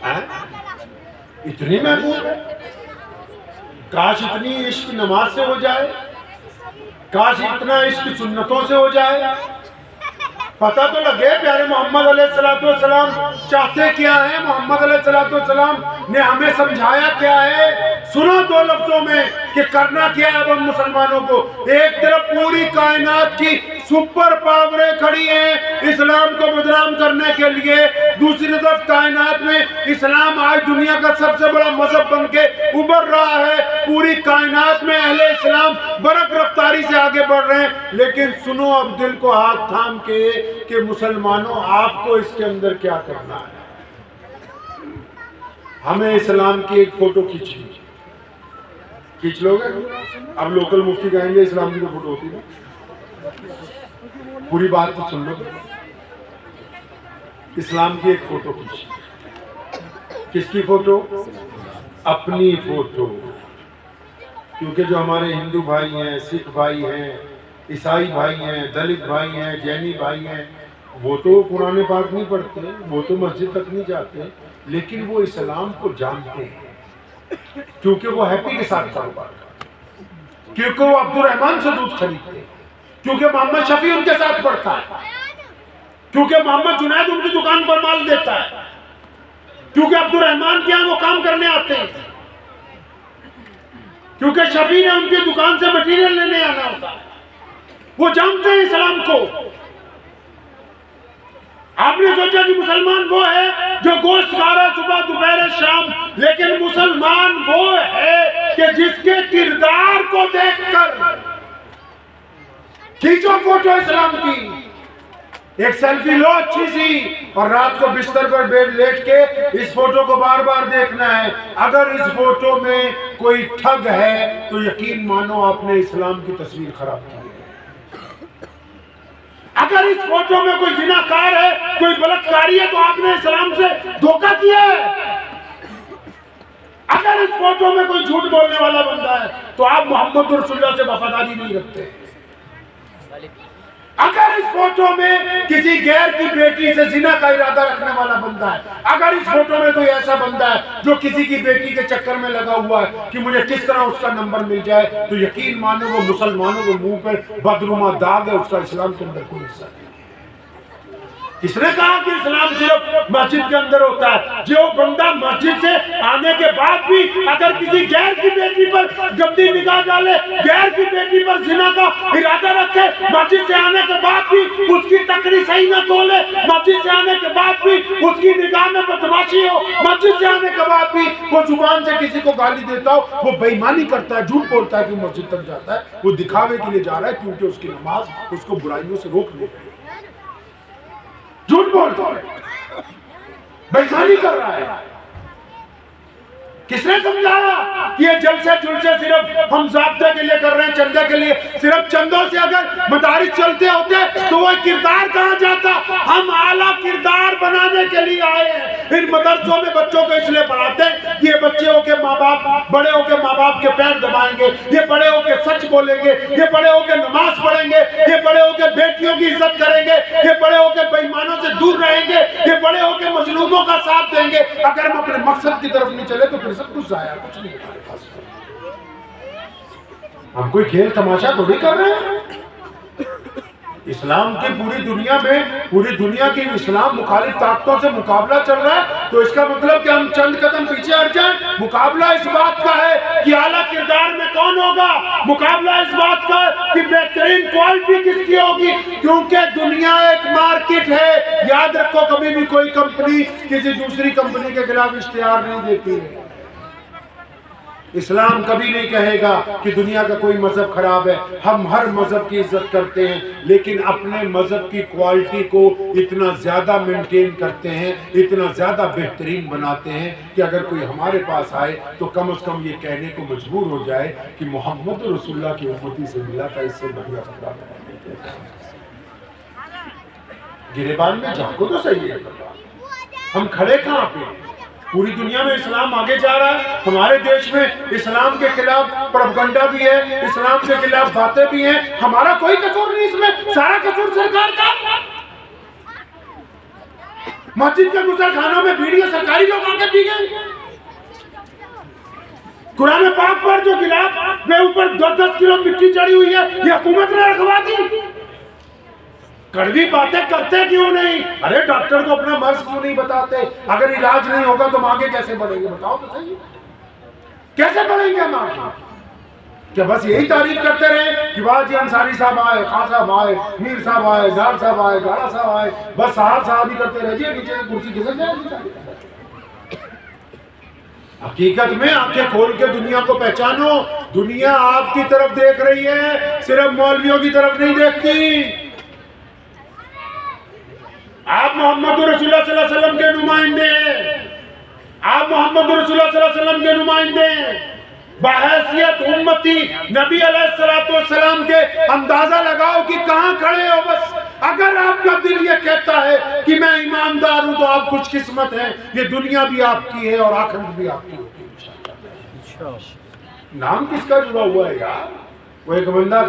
ہیں؟ اتنی محبوب ہے؟ کاش اتنی عشق نماز سے ہو جائے، کاش اتنا عشق سنتوں سے ہو جائے. پتہ تو لگے پیارے محمد علیہ السلام چاہتے کیا ہے، محمد علیہ السلام نے ہمیں سمجھایا کیا ہے. سنو دو لفظوں میں کہ کرنا کیا ہے اب ہم مسلمانوں کو. ایک طرف پوری کائنات کی سپر پاوریں کھڑی ہیں اسلام کو بدنام کرنے کے لیے، دوسری طرف کائنات میں اسلام آج دنیا کا سب سے بڑا مذہب بن کے ابھر رہا ہے. پوری کائنات میں اہل اسلام برق رفتاری سے آگے بڑھ رہے ہیں. لیکن سنو اب دل کو ہاتھ تھام کے کہ مسلمانوں آپ کو اس کے اندر کیا کرنا ہے. ہمیں اسلام کی ایک فوٹو کھینچ لو گے. اب لوکل مفتی کہیں گے اسلام کی تو فوٹو ہوتی ہے، پوری بات تو سن لو. اسلام کی ایک فوٹو کھینچ. کس کی فوٹو؟ اپنی فوٹو. کیونکہ جو ہمارے ہندو بھائی ہیں، سکھ بھائی ہیں، عیسائی بھائی ہیں، دلت بھائی ہیں، جینی بھائی ہیں، وہ تو قرآن پاک نہیں پڑھتے، وہ تو مسجد تک نہیں جاتے، لیکن وہ اسلام کو جانتے ہیں کیونکہ وہ ہیپی کے ساتھ کاروبار کرتے، کیونکہ وہ عبد الرحمن سے دودھ خریدتے، کیونکہ محمد شفیع ان کے ساتھ پڑھتا ہے، کیونکہ محمد جنید ان کی دکان پر مال دیتا ہے، کیونکہ عبد الرحمن کے یہاں وہ کام کرنے آتے ہیں، کیونکہ شفیع نے ان کی دکان سے مٹیریل لینے آنا ہوتا ہے. وہ جانتے ہیں اسلام کو. آپ نے سوچا کہ مسلمان وہ ہے جو گوشت کھا رہا ہے صبح دوپہر شام، لیکن مسلمان وہ ہے کہ جس کے کردار کو دیکھ کر کھینچو فوٹو اسلام کی، ایک سیلفی لو اچھی سی، اور رات کو بستر پر لیٹ کے اس فوٹو کو بار بار دیکھنا ہے. اگر اس فوٹو میں کوئی ٹھگ ہے تو یقین مانو آپ نے اسلام کی تصویر خراب کی. اگر اس فوٹو میں کوئی زناکار ہے، کوئی بلاکاری ہے، تو آپ نے اسلام سے دھوکہ کیا ہے. اگر اس فوٹو میں کوئی جھوٹ بولنے والا بندہ ہے تو آپ محمد رسول اللہ سے وفاداری نہیں رکھتے. اگر اس فوٹو میں کسی غیر کی بیٹی سے زنا کا ارادہ رکھنے والا بندہ ہے، اگر اس فوٹو میں کوئی ایسا بندہ ہے جو کسی کی بیٹی کے چکر میں لگا ہوا ہے کہ مجھے کس طرح اس کا نمبر مل جائے، تو یقین مانو وہ مسلمانوں کے منہ پر بدنما داغ ہے، اس کا اسلام کے اندر کوئی حصہ نہیں. کس نے کہا کہ اسلام صرف مسجد کے اندر ہوتا ہے؟ جو بندہ مسجد سے آنے کے بعد بھی اگر کسی غیر کی بیٹی پر گندی نگاہ ڈالے، غیر کی بیٹی پر زنا کا ارادہ رکھے، مسجد سے آنے کے بعد بھی اس کی تکری صحیح نہ تولے، مسجد سے آنے کے بعد بھی اس کی نگاہ میں بدماشی ہو، مسجد سے آنے کے بعد بھی وہ زبان سے کسی کو گالی دیتا ہو، وہ بے ایمانی کرتا ہے، جھوٹ بولتا ہے کہ مسجد تک جاتا ہے، وہ دکھاوے کے لیے جا رہا ہے کیونکہ اس کی نماز اس کو برائیوں سے روک لے، جھوٹ بولتا ہے، بے ایمانی کر رہا ہے. کس نے سمجھایا کہ یہ جلسے جلسے صرف ہم ضابطے کے لیے کر رہے ہیں، چندے کے لیے؟ صرف چندوں سے اگر مدارس چلتے ہوتے تو وہ کردار کہاں جاتا؟ ہم اعلیٰ کردار بنانے کے لیے آئے ہیں. ان مدرسوں میں بچوں کو اس لیے پڑھاتے ہیں کہ یہ بچے ہو کے ماں باپ، بڑے ہو کے ماں باپ کے پیر دبائیں گے، یہ بڑے ہو کے سچ بولیں گے، یہ بڑے ہو کے نماز پڑھیں گے، یہ بڑے ہو کے بیٹیوں کی عزت کریں گے، یہ بڑے ہو کے بے ایمانوں سے دور رہیں گے، یہ بڑے ہو کے مظلوموں کا ساتھ دیں گے. اگر ہم اپنے مقصد کی طرف نہیں چلے تو پھر سب کچھ ضائع، کچھ نہیں ہمارے پاس. ہم کوئی کھیل تماشا تھوڑی کر رہے ہیں. اسلام کی پوری دنیا میں، پوری دنیا کی اسلام مخالف طاقتوں سے مقابلہ چل رہا ہے، تو اس کا مطلب کہ ہم چند قدم پیچھے ہٹ جائیں. مقابلہ اس بات کا ہے کہ اعلیٰ کردار میں کون ہوگا، مقابلہ اس بات کا ہے کہ بہترین کوالٹی کس کی ہوگی، کیونکہ دنیا ایک مارکیٹ ہے. یاد رکھو کبھی بھی کوئی کمپنی کسی دوسری کمپنی کے خلاف اشتہار نہیں دیتی ہے. اسلام کبھی نہیں کہے گا کہ دنیا کا کوئی مذہب خراب ہے. ہم ہر مذہب کی عزت کرتے ہیں، لیکن اپنے مذہب کی کوالٹی کو اتنا زیادہ مینٹین کرتے ہیں، اتنا زیادہ بہترین بناتے ہیں کہ اگر کوئی ہمارے پاس آئے تو کم از کم یہ کہنے کو مجبور ہو جائے کہ محمد رسول اللہ کی امتی سے ملا تھا، اس سے بڑھیا خدا بنا. گریبان میں جھانکو تو صحیح ہے. ہم کھڑے کہاں پہ؟ پوری دنیا میں اسلام آگے جا رہا ہے، ہمارے دیش میں اسلام کے خلاف پروپیگنڈا بھی ہے، اسلام کے خلاف باتیں بھی ہیں. ہمارا کوئی قصور نہیں اس میں، سارا قصور سرکار کا. مسجد کے گزر خانوں میں بیڑیاں سرکاری لوگ آ کے پی گئے. قرآن پاک پر جو گلاف میں اوپر 10 کلو مٹی چڑھی ہوئی ہے یہ حکومت نے رکھوا دی. کڑوی باتیں کرتے کیوں نہیں؟ ارے ڈاکٹر کو اپنا مرض کیوں نہیں بتاتے؟ اگر علاج نہیں ہوگا تو ہم آگے کیسے بڑھیں گے؟ بتاؤ تو صحیح، کیسے بڑھیں گے ہم آگے؟ کیا بس یہی تعریف کرتے رہے کہ واہ جی انصاری صاحب آئے، خان صاحب آئے، میر صاحب آئے، ڈار صاحب آئے، گاڑا صاحب آئے، بس صاحب ہی کرتے رہے جی نیچے کرسی کسے جائے گی؟ حقیقت میں آنکھیں کھول کے دنیا کو پہچانو. دنیا آپ کی طرف دیکھ رہی ہے، صرف مولویوں کی طرف نہیں دیکھتی. آپ محمد رسول اللہ صلی اللہ علیہ وسلم کے نمائندے ہیں، آپ محمد رسول اللہ صلی اللہ علیہ وسلم کے نمائندے ہیں. بحیثیت امتی نبی علیہ السلام کے اندازہ لگاؤ کہ کہاں کھڑے ہو. بس اگر آپ کا دل یہ کہتا ہے کہ میں ایماندار ہوں تو آپ خوش قسمت ہیں. یہ دنیا بھی آپ کی ہے اور آخرت بھی آپ کی ہوگی انشاءاللہ. نام کس کا جڑا ہوا ہے یار؟ وہ ایک بندہ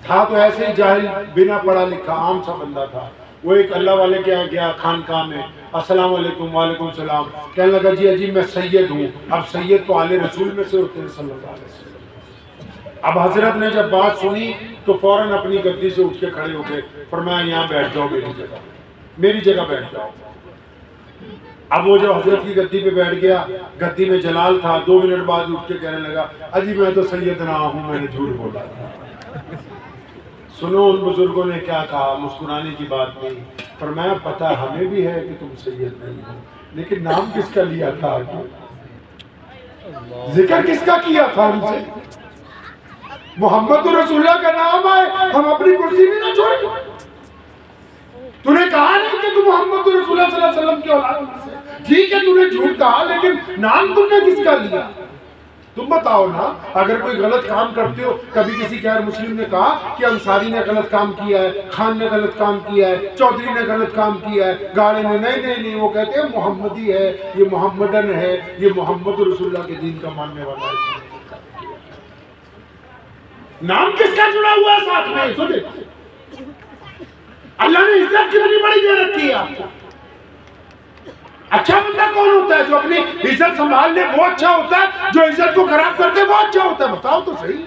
تھا تو ایسے ہی جاہل، بنا پڑھا لکھا، عام سا بندہ تھا. وہ ایک اللہ والے کے گیا خانقاہ میں، السلام علیکم. وعلیکم السلام. کہنے لگا جی میں سید ہوں. اب سید تو آل رسول میں سے ہوتے ہیں صلی اللہ علیہ وسلم. اب حضرت نے جب بات سنی تو فوراً اپنی گدی سے اٹھ کے کھڑے ہو گئے، فرمایا یہاں بیٹھ جاؤ، میری جگہ بیٹھ جاؤ. اب وہ جو حضرت کی گدی پہ بیٹھ گیا، گدی میں جلال تھا. 2 منٹ بعد اٹھ کے کہنے لگا اجی میں تو سیدنا ہوں، میں نے جھوٹ بولا. سنو ان بزرگوں نے کیا کہا، مسکرانے کی بات نہیں. فرمایا پتہ ہمیں بھی ہے کہ تم سید نہیں ہو، لیکن نام کس کا لیا تھا؟ ذکر کس کا کیا تھا ان سے؟ محمد رسول اللہ کا نام آئے ہم اپنی کرسی بھی نہ چھوڑیں. تو نے کہا نہیں کہ تم محمد رسول اللہ صلی اللہ علیہ وسلم کے اولاد سے. ٹھیک ہے تو نے جھوٹ کہا، لیکن نام تم نے کس کا لیا؟ تم بتاؤ نا. اگر کوئی غلط کام کرتے ہو، کبھی کسی غیر مسلم نے کہا کہ انصاری نے غلط کام کیا ہے، خان نے غلط کام کیا ہے، چودھری نے غلط کام کیا ہے، گاڑے نے نہیں، وہ کہتے ہیں محمدی ہے، یہ محمدن ہے، یہ محمد رسول اللہ کے دین کا ماننے والا ہے. نام کس کا جڑا ہوا ہے ساتھ میں؟ تو دیکھو اللہ نے عزت کتنی بڑی دے رکھی ہے آپ کو. اچھا بندہ کون ہوتا ہے؟ جو اپنی عزت سنبھال لے وہ اچھا ہوتا ہے، جو عزت کو خراب کرتے وہ اچھا ہوتا ہے. بتاؤ تو صحیح.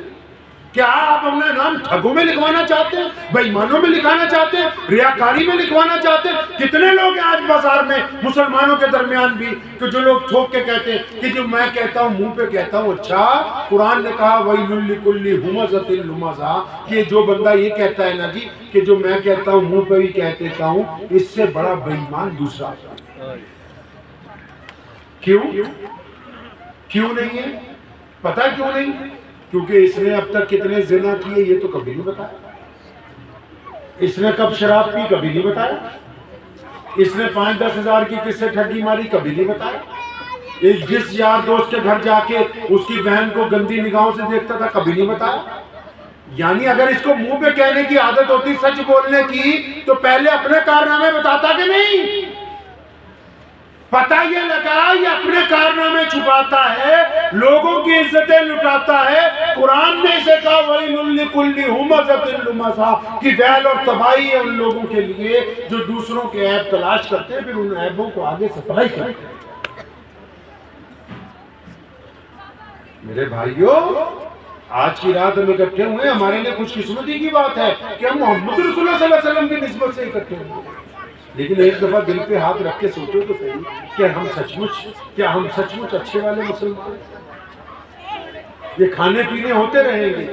کیا آپ اپنا نام ٹھگوں میں لکھوانا چاہتے ہیں، بے ایمانوں میں لکھوانا چاہتے ہیں، ریاکاری میں لکھوانا چاہتے ہیں؟ کتنے لوگ ہیں آج بازار میں مسلمانوں کے درمیان بھی کہ جو لوگ ٹھوک کے کہتے ہیں کہ جو میں کہتا ہوں منہ پہ کہتا ہوں. اچھا قرآن نے کہا وَيْلٌ لِكُلِّ هُمَزَةٍ لُمَزَةٍ، کہ جو بندہ یہ کہتا ہے نا جی کہ جو میں کہتا ہوں منہ پہ بھی کہہ دیتا ہوں، اس سے بڑا بے ایمان دوسرا ہے. کیوں نہیں ہے؟ پتہ کیوں نہیں؟ کیونکہ اس نے اب تک کتنے زنا کیے یہ تو کبھی نہیں بتایا. اس نے کب شراب پی کبھی نہیں بتایا. اس نے 5-10 ہزار کی کس سے ٹھگی ماری کبھی نہیں بتایا. جس یار دوست کے گھر جا کے اس کی بہن کو گندی نگاہوں سے دیکھتا تھا کبھی نہیں بتایا. یعنی اگر اس کو منہ پہ کہنے کی عادت ہوتی سچ بولنے کی تو پہلے اپنے کارنامے بتاتا کہ نہیں؟ پتہ یہ لگا یہ اپنے کارنامے چھپاتا ہے، لوگوں کی عزتیں لٹاتا ہے. قرآن نے اسے کہا وَيْلٌ لِكُلِّ هُمَزَةٍ لُمَزَةٍ کہ ویل اور تباہی ہے ان لوگوں کے لیے جو دوسروں کے عیب تلاش کرتے ہیں پھر ان عیبوں کو آگے سپلائی کرتے ہیں. میرے بھائیوں آج کی رات ہم اکٹھے ہوئے، ہمارے لیے خوش قسمتی کی بات ہے کہ ہم محمد رسول اللہ صلی اللہ علیہ وسلم کی نسبت سے اکٹھے ہوئے. لیکن ایک دفعہ دل پہ ہاتھ رکھ کے سوچو تو صحیح کہ ہم سچ مچ اچھے والے مسلمان. یہ کھانے پینے ہوتے رہیں گے،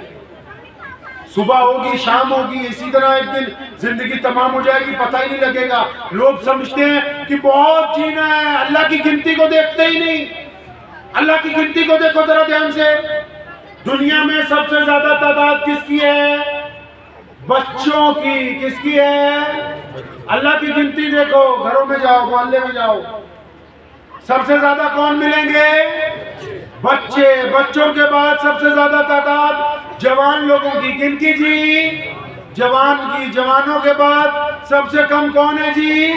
صبح ہوگی شام ہوگی، اسی طرح ایک دن زندگی تمام ہو جائے گی، پتہ ہی نہیں لگے گا. لوگ سمجھتے ہیں کہ بہت جینا ہے، اللہ کی گنتی کو دیکھتے ہی نہیں. اللہ کی گنتی کو دیکھو ذرا دھیان سے. دنیا میں سب سے زیادہ تعداد کس کی ہے؟ بچوں کی. کس کی ہے؟ اللہ کی گنتی دیکھو، گھروں میں جاؤ، محلے میں جاؤ، سب سے زیادہ کون ملیں گے؟ بچے. بچوں کے بعد سب سے زیادہ تعداد جوان لوگوں کی. کن کی جی؟ جوان کی. جوانوں کے بعد سب سے کم کون ہے جی؟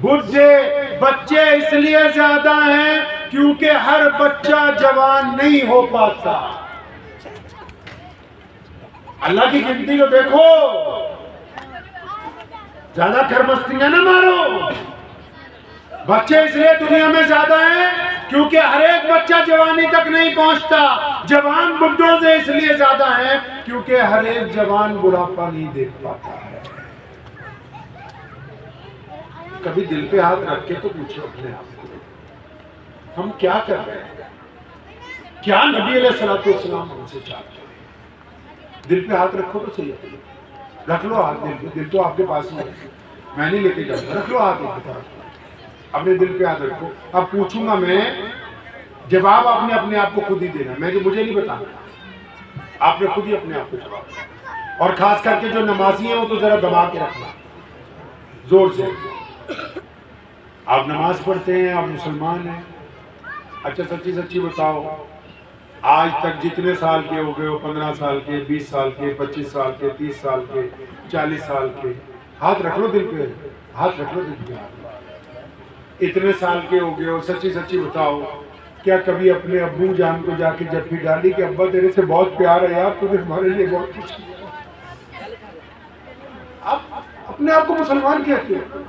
بڈھے. بچے اس لیے زیادہ ہیں کیونکہ ہر بچہ جوان نہیں ہو پاتا. اللہ کی گنتی کو دیکھو، زیادہ کھرمستیاں نہ مارو. بچے اس لیے دنیا میں زیادہ ہیں کیونکہ ہر ایک بچہ جوانی تک نہیں پہنچتا. جوان بڈھوں سے اس لیے زیادہ ہے کیونکہ ہر ایک جوان بڑھاپا نہیں دیکھ پاتا ہے. کبھی دل پہ ہاتھ رکھ کے تو پوچھو اپنے آپ کو, ہم کیا کر رہے ہیں؟ کیا نبی علیہ الصلوۃ والسلام ہم سے چاہتے ہیں؟ دل پہ ہاتھ رکھو تو صحیح ہے. رکھ لو ہاتھ دل پہ, دل تو آپ کے پاس ہی ہے, میں نہیں لے کے جاؤں گا. رکھ لو ہاتھ دل پہ, اپنے دل پہ ہاتھ رکھو. اب پوچھوں گا میں, جواب آپ نے اپنے آپ کو خود ہی دینا, مجھے نہیں بتانا, آپ نے خود ہی اپنے آپ کو جواب دینا. اور خاص کر کے جو نمازی ہیں وہ تو ذرا دبا کے رکھنا زور سے. آپ نماز پڑھتے ہیں, آپ مسلمان ہیں, اچھا سچی سچی بتاؤ, آج تک جتنے سال کے ہو گئے ہو, 15 سال کے, 20 سال کے, 25 سال کے, 30 سال کے, 40 سال کے, ہاتھ رکھ لو دل پہ, ہاتھ رکھ لو دل پہ. اتنے سال کے ہو گئے ہو, سچی سچی بتاؤ, کیا کبھی اپنے ابو جان کو جا کے جفی ڈالی کہ ابا تیرے سے بہت پیار ہے یار, تو نے ہمارے لیے بہت کچھ کیا؟ آپ اپنے آپ کو مسلمان کہتے ہیں.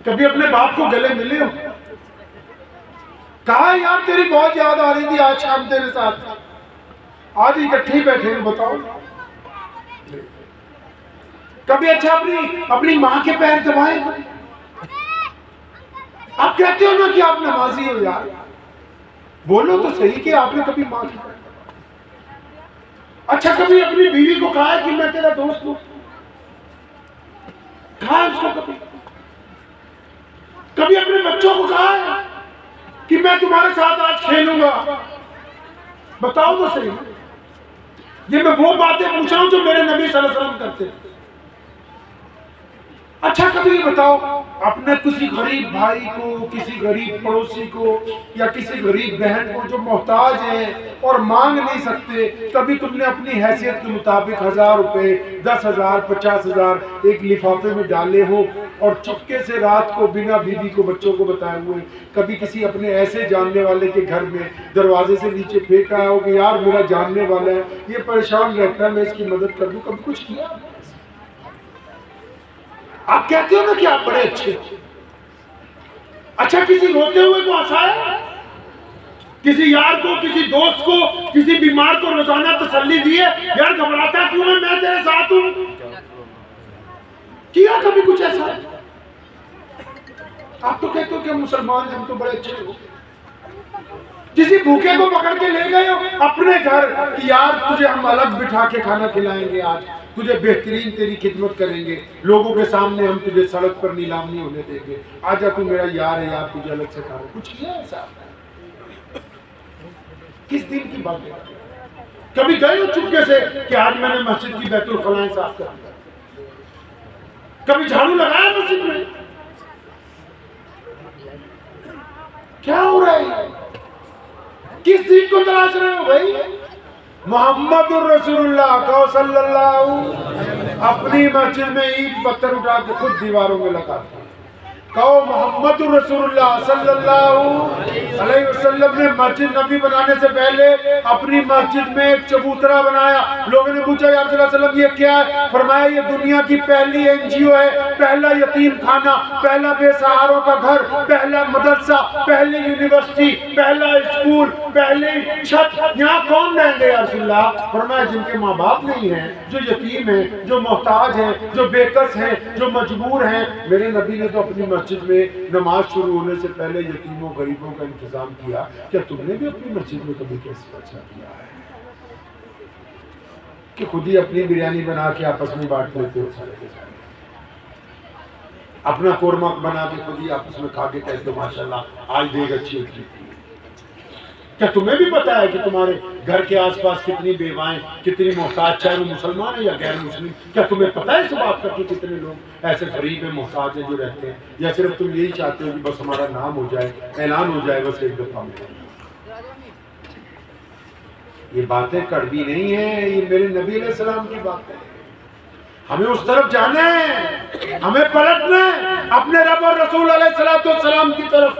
کبھی اپنے باپ کو گلے ملے ہو, کہا یار تیری بہت یاد آ رہی تھی آج شام تیرے ساتھ, آج اکٹھے ہی بیٹھے ہیں, بتاؤ. کبھی اچھا اپنی ماں کے پیر دبائے؟ آپ کہتے ہو نا کہ آپ نمازی ہو یار, بولو تو صحیح کہ آپ نے کبھی ماں کی پیر. اچھا کبھی اپنی بیوی کو کہا ہے کہ میں تیرا دوست ہوں؟ کہا ہے اس کو کبھی؟ کبھی اپنے بچوں کو کہا ہے کہ میں تمہارے ساتھ آج کھیلوں گا؟ بتاؤ تو صحیح. یہ میں وہ باتیں پوچھ رہا ہوں جو میرے نبی صلی اللہ علیہ وسلم کرتے ہیں. اچھا کبھی یہ بتاؤ, اپنے کسی غریب بھائی کو, کسی غریب پڑوسی کو, یا کسی غریب بہن کو جو محتاج ہیں اور مانگ نہیں سکتے, کبھی تم نے اپنی حیثیت کے مطابق 1000 روپے, 10,000, 50,000 ایک لفافے میں ڈالے ہو اور چپکے سے رات کو بنا بیوی کو, بچوں کو بتائے ہوئے کبھی کسی اپنے ایسے جاننے والے کے گھر میں دروازے سے نیچے پھینکا ہو کہ یار میرا جاننے والا ہے, یہ پریشان رہتا ہے, میں اس کی مدد کر دوں؟ کبھی کچھ کیا؟ آپ کہتے ہو نا کہ آپ بڑے اچھے. اچھا کسی روتے ہوئے کو ہنسایا؟ کسی یار کو, کسی دوست کو, کسی بیمار کو روزانہ تسلی دی ہے, یار گھبراتا کیوں ہے, میں تیرے ساتھ ہوں؟ کیا کبھی کچھ ایسا؟ آپ تو کہتے ہو کہ ہم مسلمان ہیں, ہم تو بڑے اچھے ہو. کسی بھوکے کو پکڑ کے لے گئے ہو اپنے گھر کہ یار تجھے ہم الگ بٹھا کے کھانا کھلائیں گے, آج تجھے بہترین تیری خدمت کریں گے, لوگوں کے سامنے ہم تجھے سڑک پر نیلام نہیں ہونے دیں گے, آجا تو میرا یار ہے یار, تجھے الگ سے کھانا. کچھ کیا ایسا؟ کس دن کی بات ہے؟ کبھی گئے ہو چپکے سے کہ آج میں نے مسجد کی بیت الخلائیں صاف کر دیا؟ کبھی جھاڑو لگایا مسجد میں؟ کیا ہو رہا ہے؟ کس دین کو تلاش رہے ہو بھائی؟ محمد الرسول اللہ کہو صلی اللہ. اپنی مسجد میں اینٹ پتھر اٹھا کے خود دیواروں میں لگاتے ہیں. کہو محمد الرسول اللہ صلی اللہ علیہ وسلم نے مسجد نبی بنانے سے پہلے اپنی مسجد میں ایک چبوترا بنایا. لوگوں نے پوچھا یا رسول اللہ صلی اللہ علیہ وسلم یہ کیا ہے؟ فرمایا یہ دنیا کی پہلی NGO ہے, پہلا یتیم خانہ, پہلا بے سہاروں کا گھر, پہلا مدرسہ, پہلی یونیورسٹی, پہلا اسکول, پہلی چھت. یہاں کون رہیں گے یا رسول اللہ؟ فرمایا جن کے ماں باپ نہیں ہیں, جو یتیم ہیں, جو محتاج ہیں, جو بے کس ہیں, جو مجبور ہیں. میرے نبی نے تو اپنی مسجد میں نماز شروع ہونے سے پہلے یتیموں غریبوں کا انتظام کیا. کیا تم نے بھی اپنی مسجد میں کبھی کیسے اچھا کیا ہے کہ خود ہی اپنی بریانی بنا کے آپس میں بانٹ لیتے ہو؟ سارے کے سارے اپنا قورمہ بنا کے خود ہی آپس میں کھا کے کہتے ہو ماشاءاللہ آج دیگ اچھی ہوتی ہے. کیا تمہیں بھی پتا ہے کہ تمہارے گھر کے آس پاس کتنی بیوائیں, کتنی محتاج, چاہے وہ مسلمان ہیں یا غیر مسلم؟ کیا تمہیں پتا ہے اس بات کا کہ کتنے لوگ ایسے غریب ہیں, محتاج ہیں جو رہتے ہیں؟ یا صرف تم یہی چاہتے ہو کہ بس ہمارا نام ہو جائے, اعلان ہو جائے بس ایک دفعہ میں؟ یہ باتیں کڑوی نہیں ہیں, یہ میرے نبی علیہ السلام کی باتیں ہیں. ہمیں اس طرف جانا ہے, ہمیں پلٹنا ہے اپنے رب اور رسول علیہ السلام کی طرف.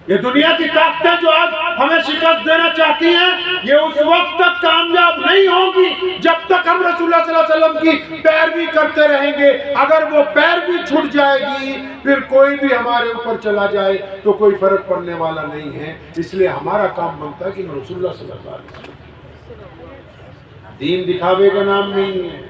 یہ دنیا کی طاقتیں جو آج ہمیں شکست دینا چاہتی ہیں، یہ اس وقت تک کامیاب نہیں ہوں گی جب تک ہم رسول اللہ صلی اللہ علیہ وسلم کی پیروی کرتے رہیں گے۔ اگر وہ پیروی چھوٹ جائے گی، پھر کوئی بھی ہمارے اوپر چلا جائے تو کوئی فرق پڑنے والا نہیں ہے۔ اس لیے ہمارا کام بنتا ہے کہ رسول اللہ صلی اللہ علیہ وسلم، دین دکھاوے کا نام نہیں ہے،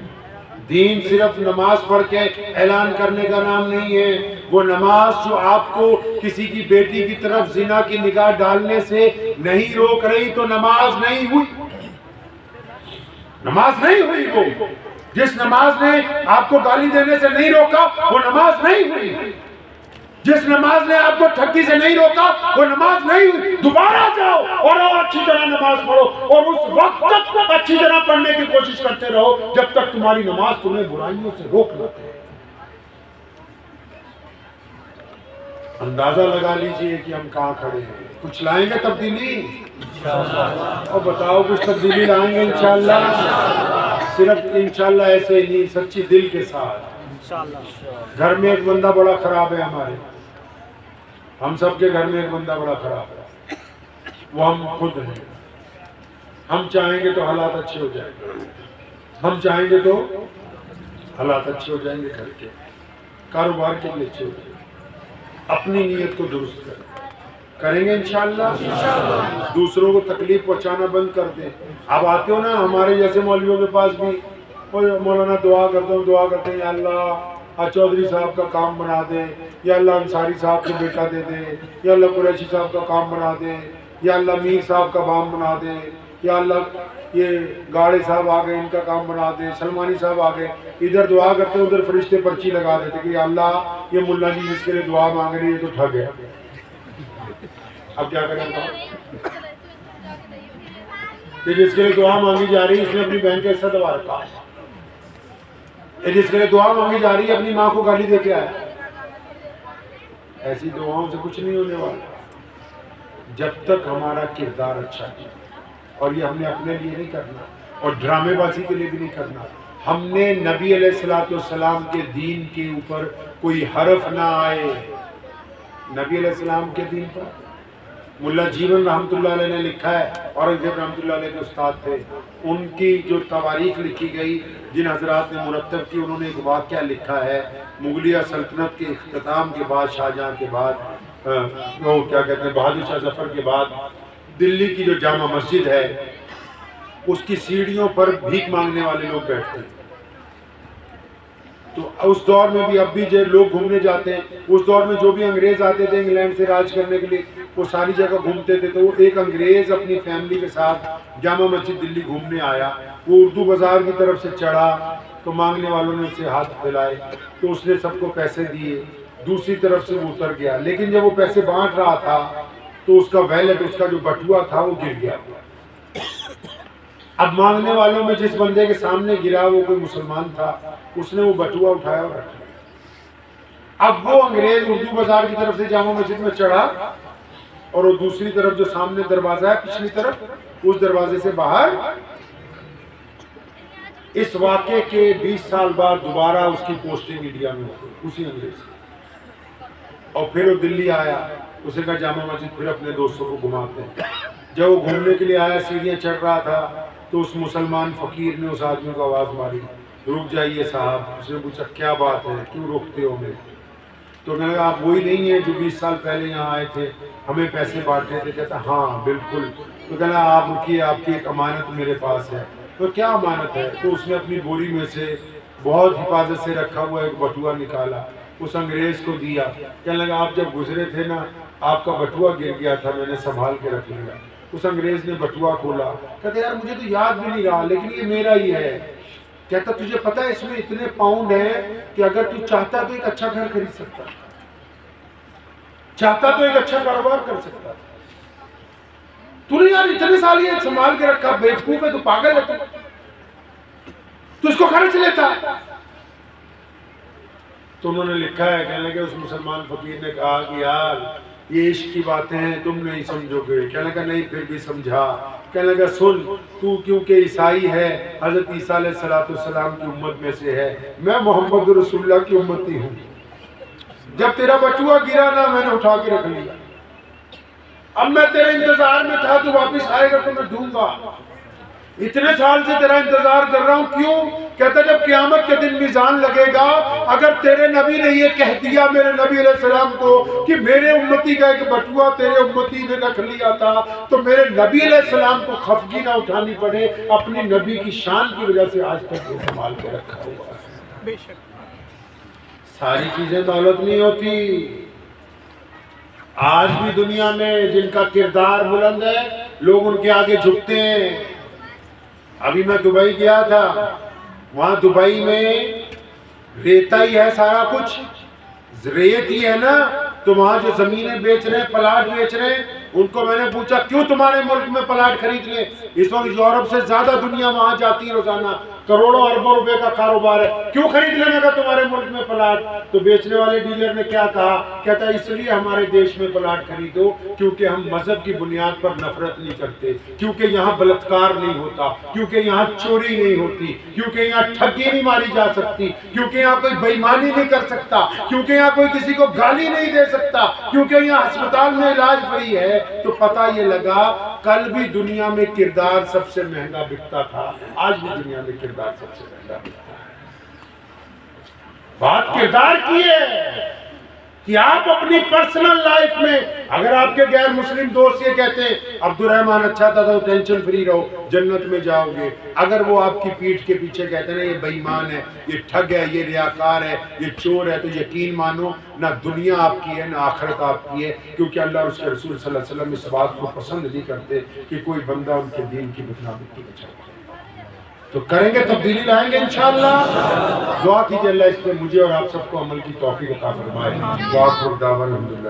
دین صرف نماز پڑھ کے اعلان کرنے کا نام نہیں ہے۔ وہ نماز جو آپ کو کسی کی بیٹی کی طرف زنا کی نگاہ ڈالنے سے نہیں روک رہی تو نماز نہیں ہوئی، نماز نہیں ہوئی۔ وہ جس نماز نے آپ کو گالی دینے سے نہیں روکا وہ نماز نہیں ہوئی، جس نماز نے آپ کو ٹھگی سے نہیں روکا وہ نماز نہیں ہوئی۔ دوبارہ جاؤ اور اچھی طرح نماز پڑھو، اور اس وقت تک اچھی طرح پڑھنے کی کوشش کرتے رہو جب تک تمہاری نماز تمہیں برائیوں سے روک نہ دے۔ اندازہ لگا لیجئے کہ ہم کہاں کھڑے ہیں۔ کچھ لائیں گے تبدیلی؟ اور بتاؤ کچھ تبدیلی لائیں گے انشاءاللہ؟ صرف انشاءاللہ ایسے ہی نہیں، سچی دل کے ساتھ۔ گھر میں ایک بندہ بڑا خراب ہے ہمارے، ہم سب کے گھر میں ایک بندہ بڑا خراب ہے، وہ ہم خود ہیں۔ ہم چاہیں گے تو حالات اچھے ہو جائیں گے، ہم چاہیں گے تو حالات اچھے ہو جائیں گے، گھر کے کاروبار کے لیے اچھے ہو جائیں گے۔ اپنی نیت کو درست کریں گے انشاءاللہ، دوسروں کو تکلیف پہنچانا بند کر دیں۔ اب آتے ہو نا ہمارے جیسے مولویوں کے پاس بھی، مولانا دعا کرتا ہوں، دعا کرتے ہیں یا اللہ چودھری صاحب کا کام بنا دے، یا اللہ انصاری صاحب کو بیٹا دے دے، یا اللہ قریشی صاحب کا کام بنا دے، یا اللہ میر صاحب کا کام بنا دے، یا اللہ یہ گاڑے صاحب آ گئے ان کا کام بنا دے، سلمانی صاحب آ گئے۔ ادھر دعا کرتے ادھر فرشتے پرچی لگا دیتے کہ یا اللہ یہ ملا جی جس کے لیے دعا مانگ رہی ہے تو ٹھگ ہے، اب کیا کریں گا؟ کہ جس کے لیے دعا مانگی جا رہی ہے اس نے اپنی بہن کا حصہ دبا رکھا ہے، جس کے لیے دعا مانگی جا رہی ہے اپنی ماں کو گالی دے کے آیا۔ ایسی دعاؤں سے کچھ نہیں ہونے والا جب تک ہمارا کردار اچھا ہے، اور یہ ہم نے اپنے لیے نہیں کرنا اور ڈرامے بازی کے لیے بھی نہیں کرنا۔ ہم نے نبی علیہ الصلوۃ والسلام کے دین کے اوپر کوئی حرف نہ آئے، نبی علیہ السلام کے دین پر ملا جیون رحمۃ اللہ علیہ نے لکھا ہے، اورنگزیب رحمۃ اللہ علیہ کے استاد تھے، ان کی جو تواریخ لکھی گئی جن حضرات نے مرتب کی، انہوں نے ایک واقعہ لکھا ہے مغلیہ سلطنت کے اختتام کے بعد، شاہجہاں کے بعد، وہ کیا کہتے ہیں بہادر شاہ ظفر کے بعد، دلی کی جو جامع مسجد ہے اس کی سیڑھیوں پر بھیک مانگنے والے لوگ بیٹھتے ہیں۔ تو اس دور میں بھی اب بھی جو لوگ گھومنے جاتے ہیں، اس دور میں جو بھی انگریز آتے تھے انگلینڈ سے راج کرنے کے لیے وہ ساری جگہ گھومتے تھے، تو وہ ایک انگریز اپنی فیملی کے ساتھ جامع مسجد دلی گھومنے آیا، وہ اردو بازار کی طرف سے چڑھا تو مانگنے والوں نے اسے ہاتھ پھیلائے تو اس نے سب کو پیسے دیے، دوسری طرف سے وہ اتر گیا، لیکن جب وہ پیسے بانٹ رہا تھا تو اس کا ویلٹ، اس کا جو بٹوا تھا وہ گر گیا۔ اب مانگنے والوں میں جس بندے کے سامنے گرا وہ کوئی مسلمان تھا، اس نے وہ بٹوا اٹھایا اور رکھ لیا۔ اب وہ انگریز اردو بازار کی طرف سے جامع مسجد میں چڑھا اور وہ دوسری طرف جو سامنے دروازہ ہے پچھلی طرف، اس دروازے سے باہر۔ اس واقعے کے 20 سال بعد دوبارہ اس کی پوسٹنگ انڈیا میں ہوئی اسی انگریز سے، اور پھر وہ دلی آیا، اسے کہا جامع مسجد پھر اپنے دوستوں کو گھماتے ہیں۔ جب وہ گھومنے کے لیے آیا سیڑھیاں چڑھ رہا تھا تو اس مسلمان فقیر نے اس آدمی کو آواز ماری، رک جائیے صاحب۔ اس نے پوچھا کیا بات ہے، کیوں روکتے ہو ہمیں؟ تو کہنے لگا آپ وہی نہیں ہیں جو 20 سال پہلے یہاں آئے تھے، ہمیں پیسے بانٹے تھے؟ کہتا ہاں بالکل۔ تو کہنا آپ رکیے، آپ کی ایک امانت میرے پاس ہے۔ تو کیا امانت ہے؟ تو اس نے اپنی بوری میں سے بہت حفاظت سے رکھا ہوا ایک بٹوا نکالا، اس انگریز کو دیا، کہنے لگا آپ جب گزرے تھے نا آپ کا بٹوا گر گیا تھا، میں نے سنبھال کے رکھ لیا۔ اس انگریز نے بٹوا کھولا، کہتے یار مجھے تو یاد بھی نہیں رہا لیکن یہ میرا ہی ہے۔ کہتا تجھے پتہ ہے اس میں اتنے پاؤنڈ ہیں کہ اگر تو چاہتا تو ایک اچھا گھر خرید سکتا، چاہتا تو ایک اچھا کاروبار کر سکتا، تو نے یار اتنے سال یہ سنبھال کے رکھا، بیوقوف ہے تو، پاگل ہے تو اس کو خرچ لیتا۔ تو انہوں نے لکھا ہے، کہنے لگے اس مسلمان فقیر نے کہا کہ یار یہ عشق کی باتیں ہیں تم نہیں سمجھو گے۔ کہنے لگا نہیں پھر بھی سمجھا۔ کہنے لگا سن، تو کیونکہ عیسائی ہے، حضرت عیسیٰ علیہ السلام کی امت میں سے ہے، میں محمد رسول اللہ کی امتی ہوں۔ جب تیرا بٹوا گرا نا میں نے اٹھا کے رکھ لیا، اب میں تیرے انتظار میں تھا، تو واپس آئے گا تو میں دوں گا، اتنے سال سے تیرا انتظار کر رہا ہوں، کیوں؟ کہتا جب قیامت کے دن میزان لگے گا، اگر تیرے نبی نے یہ کہہ دیا میرے نبی علیہ السلام کو کہ میرے امتی کا ایک بٹوا تیرے امتی نے رکھ لیا تھا، تو میرے نبی علیہ السلام کو خفگی نہ اٹھانی پڑے، اپنی نبی کی شان کی وجہ سے آج تک وہ سنبھال کے رکھا ہوا ہے۔ ساری چیزیں دولت نہیں ہوتی۔ آج بھی دنیا میں جن کا کردار بلند ہے، لوگ ان کے آگے جھکتے ہیں۔ ابھی میں دبئی گیا تھا، وہاں دبئی میں ریتا ہی ہے، سارا کچھ ریت ہی ہے نا، تو وہاں جو زمینیں بیچ رہے ہیں، پلاٹ بیچ رہے ہیں، ان کو میں نے پوچھا کیوں تمہارے ملک میں پلاٹ خرید لیں؟ اس وقت یورپ سے زیادہ دنیا وہاں جاتی ہے، روزانہ کروڑوں اربوں روپے کا کاروبار ہے، کیوں خرید لینے کا تمہارے ملک میں پلاٹ؟ تو بیچنے والے ڈیلر نے کیا کہا؟ کہتا ہے اس لیے ہمارے دیش میں پلاٹ خریدو کیونکہ ہم مذہب کی بنیاد پر نفرت نہیں کرتے، کیونکہ یہاں بلاత్కాر نہیں ہوتا، کیونکہ یہاں چوری نہیں ہوتی، کیونکہ یہاں ٹھگی نہیں ماری جا سکتی، کیونکہ یہاں کوئی بے ایمانی نہیں کر سکتا، کیونکہ یہاں کوئی کسی کو گالی نہیں دے سکتا، کیونکہ یہاں ہسپتال میں علاج فری ہے۔ تو پتہ یہ لگا کل بھی دنیا میں کردار سب سے مہنگا بکتا تھا، آج بھی دنیا میں کردار سب سے مہنگا بکتا ہے۔ بات کردار کی ہے کہ آپ اپنی پرسنل لائف میں، اگر آپ کے غیر مسلم دوست یہ کہتے ہیں عبد الرحمن اچھا تھا تو ٹینشن فری رہو جنت میں جاؤ گے، اگر وہ آپ کی پیٹھ کے پیچھے کہتے ہیں نا یہ بے ایمان ہے، یہ ٹھگ ہے، یہ ریاکار ہے، یہ چور ہے، تو یقین مانو نہ دنیا آپ کی ہے نہ آخرت آپ کی ہے، کیونکہ اللہ اور اس کے رسول صلی اللہ علیہ وسلم اس بات کو پسند نہیں کرتے کہ کوئی بندہ ان کے دین کی بدنامی کی بچائے۔ تو کریں گے، تبدیلی لائیں گے انشاءاللہ۔ دعا کیجئے اللہ اس پہ مجھے اور آپ سب کو عمل کی توفیق عطا فرمائے۔ دعا خود دعوان الحمدللہ۔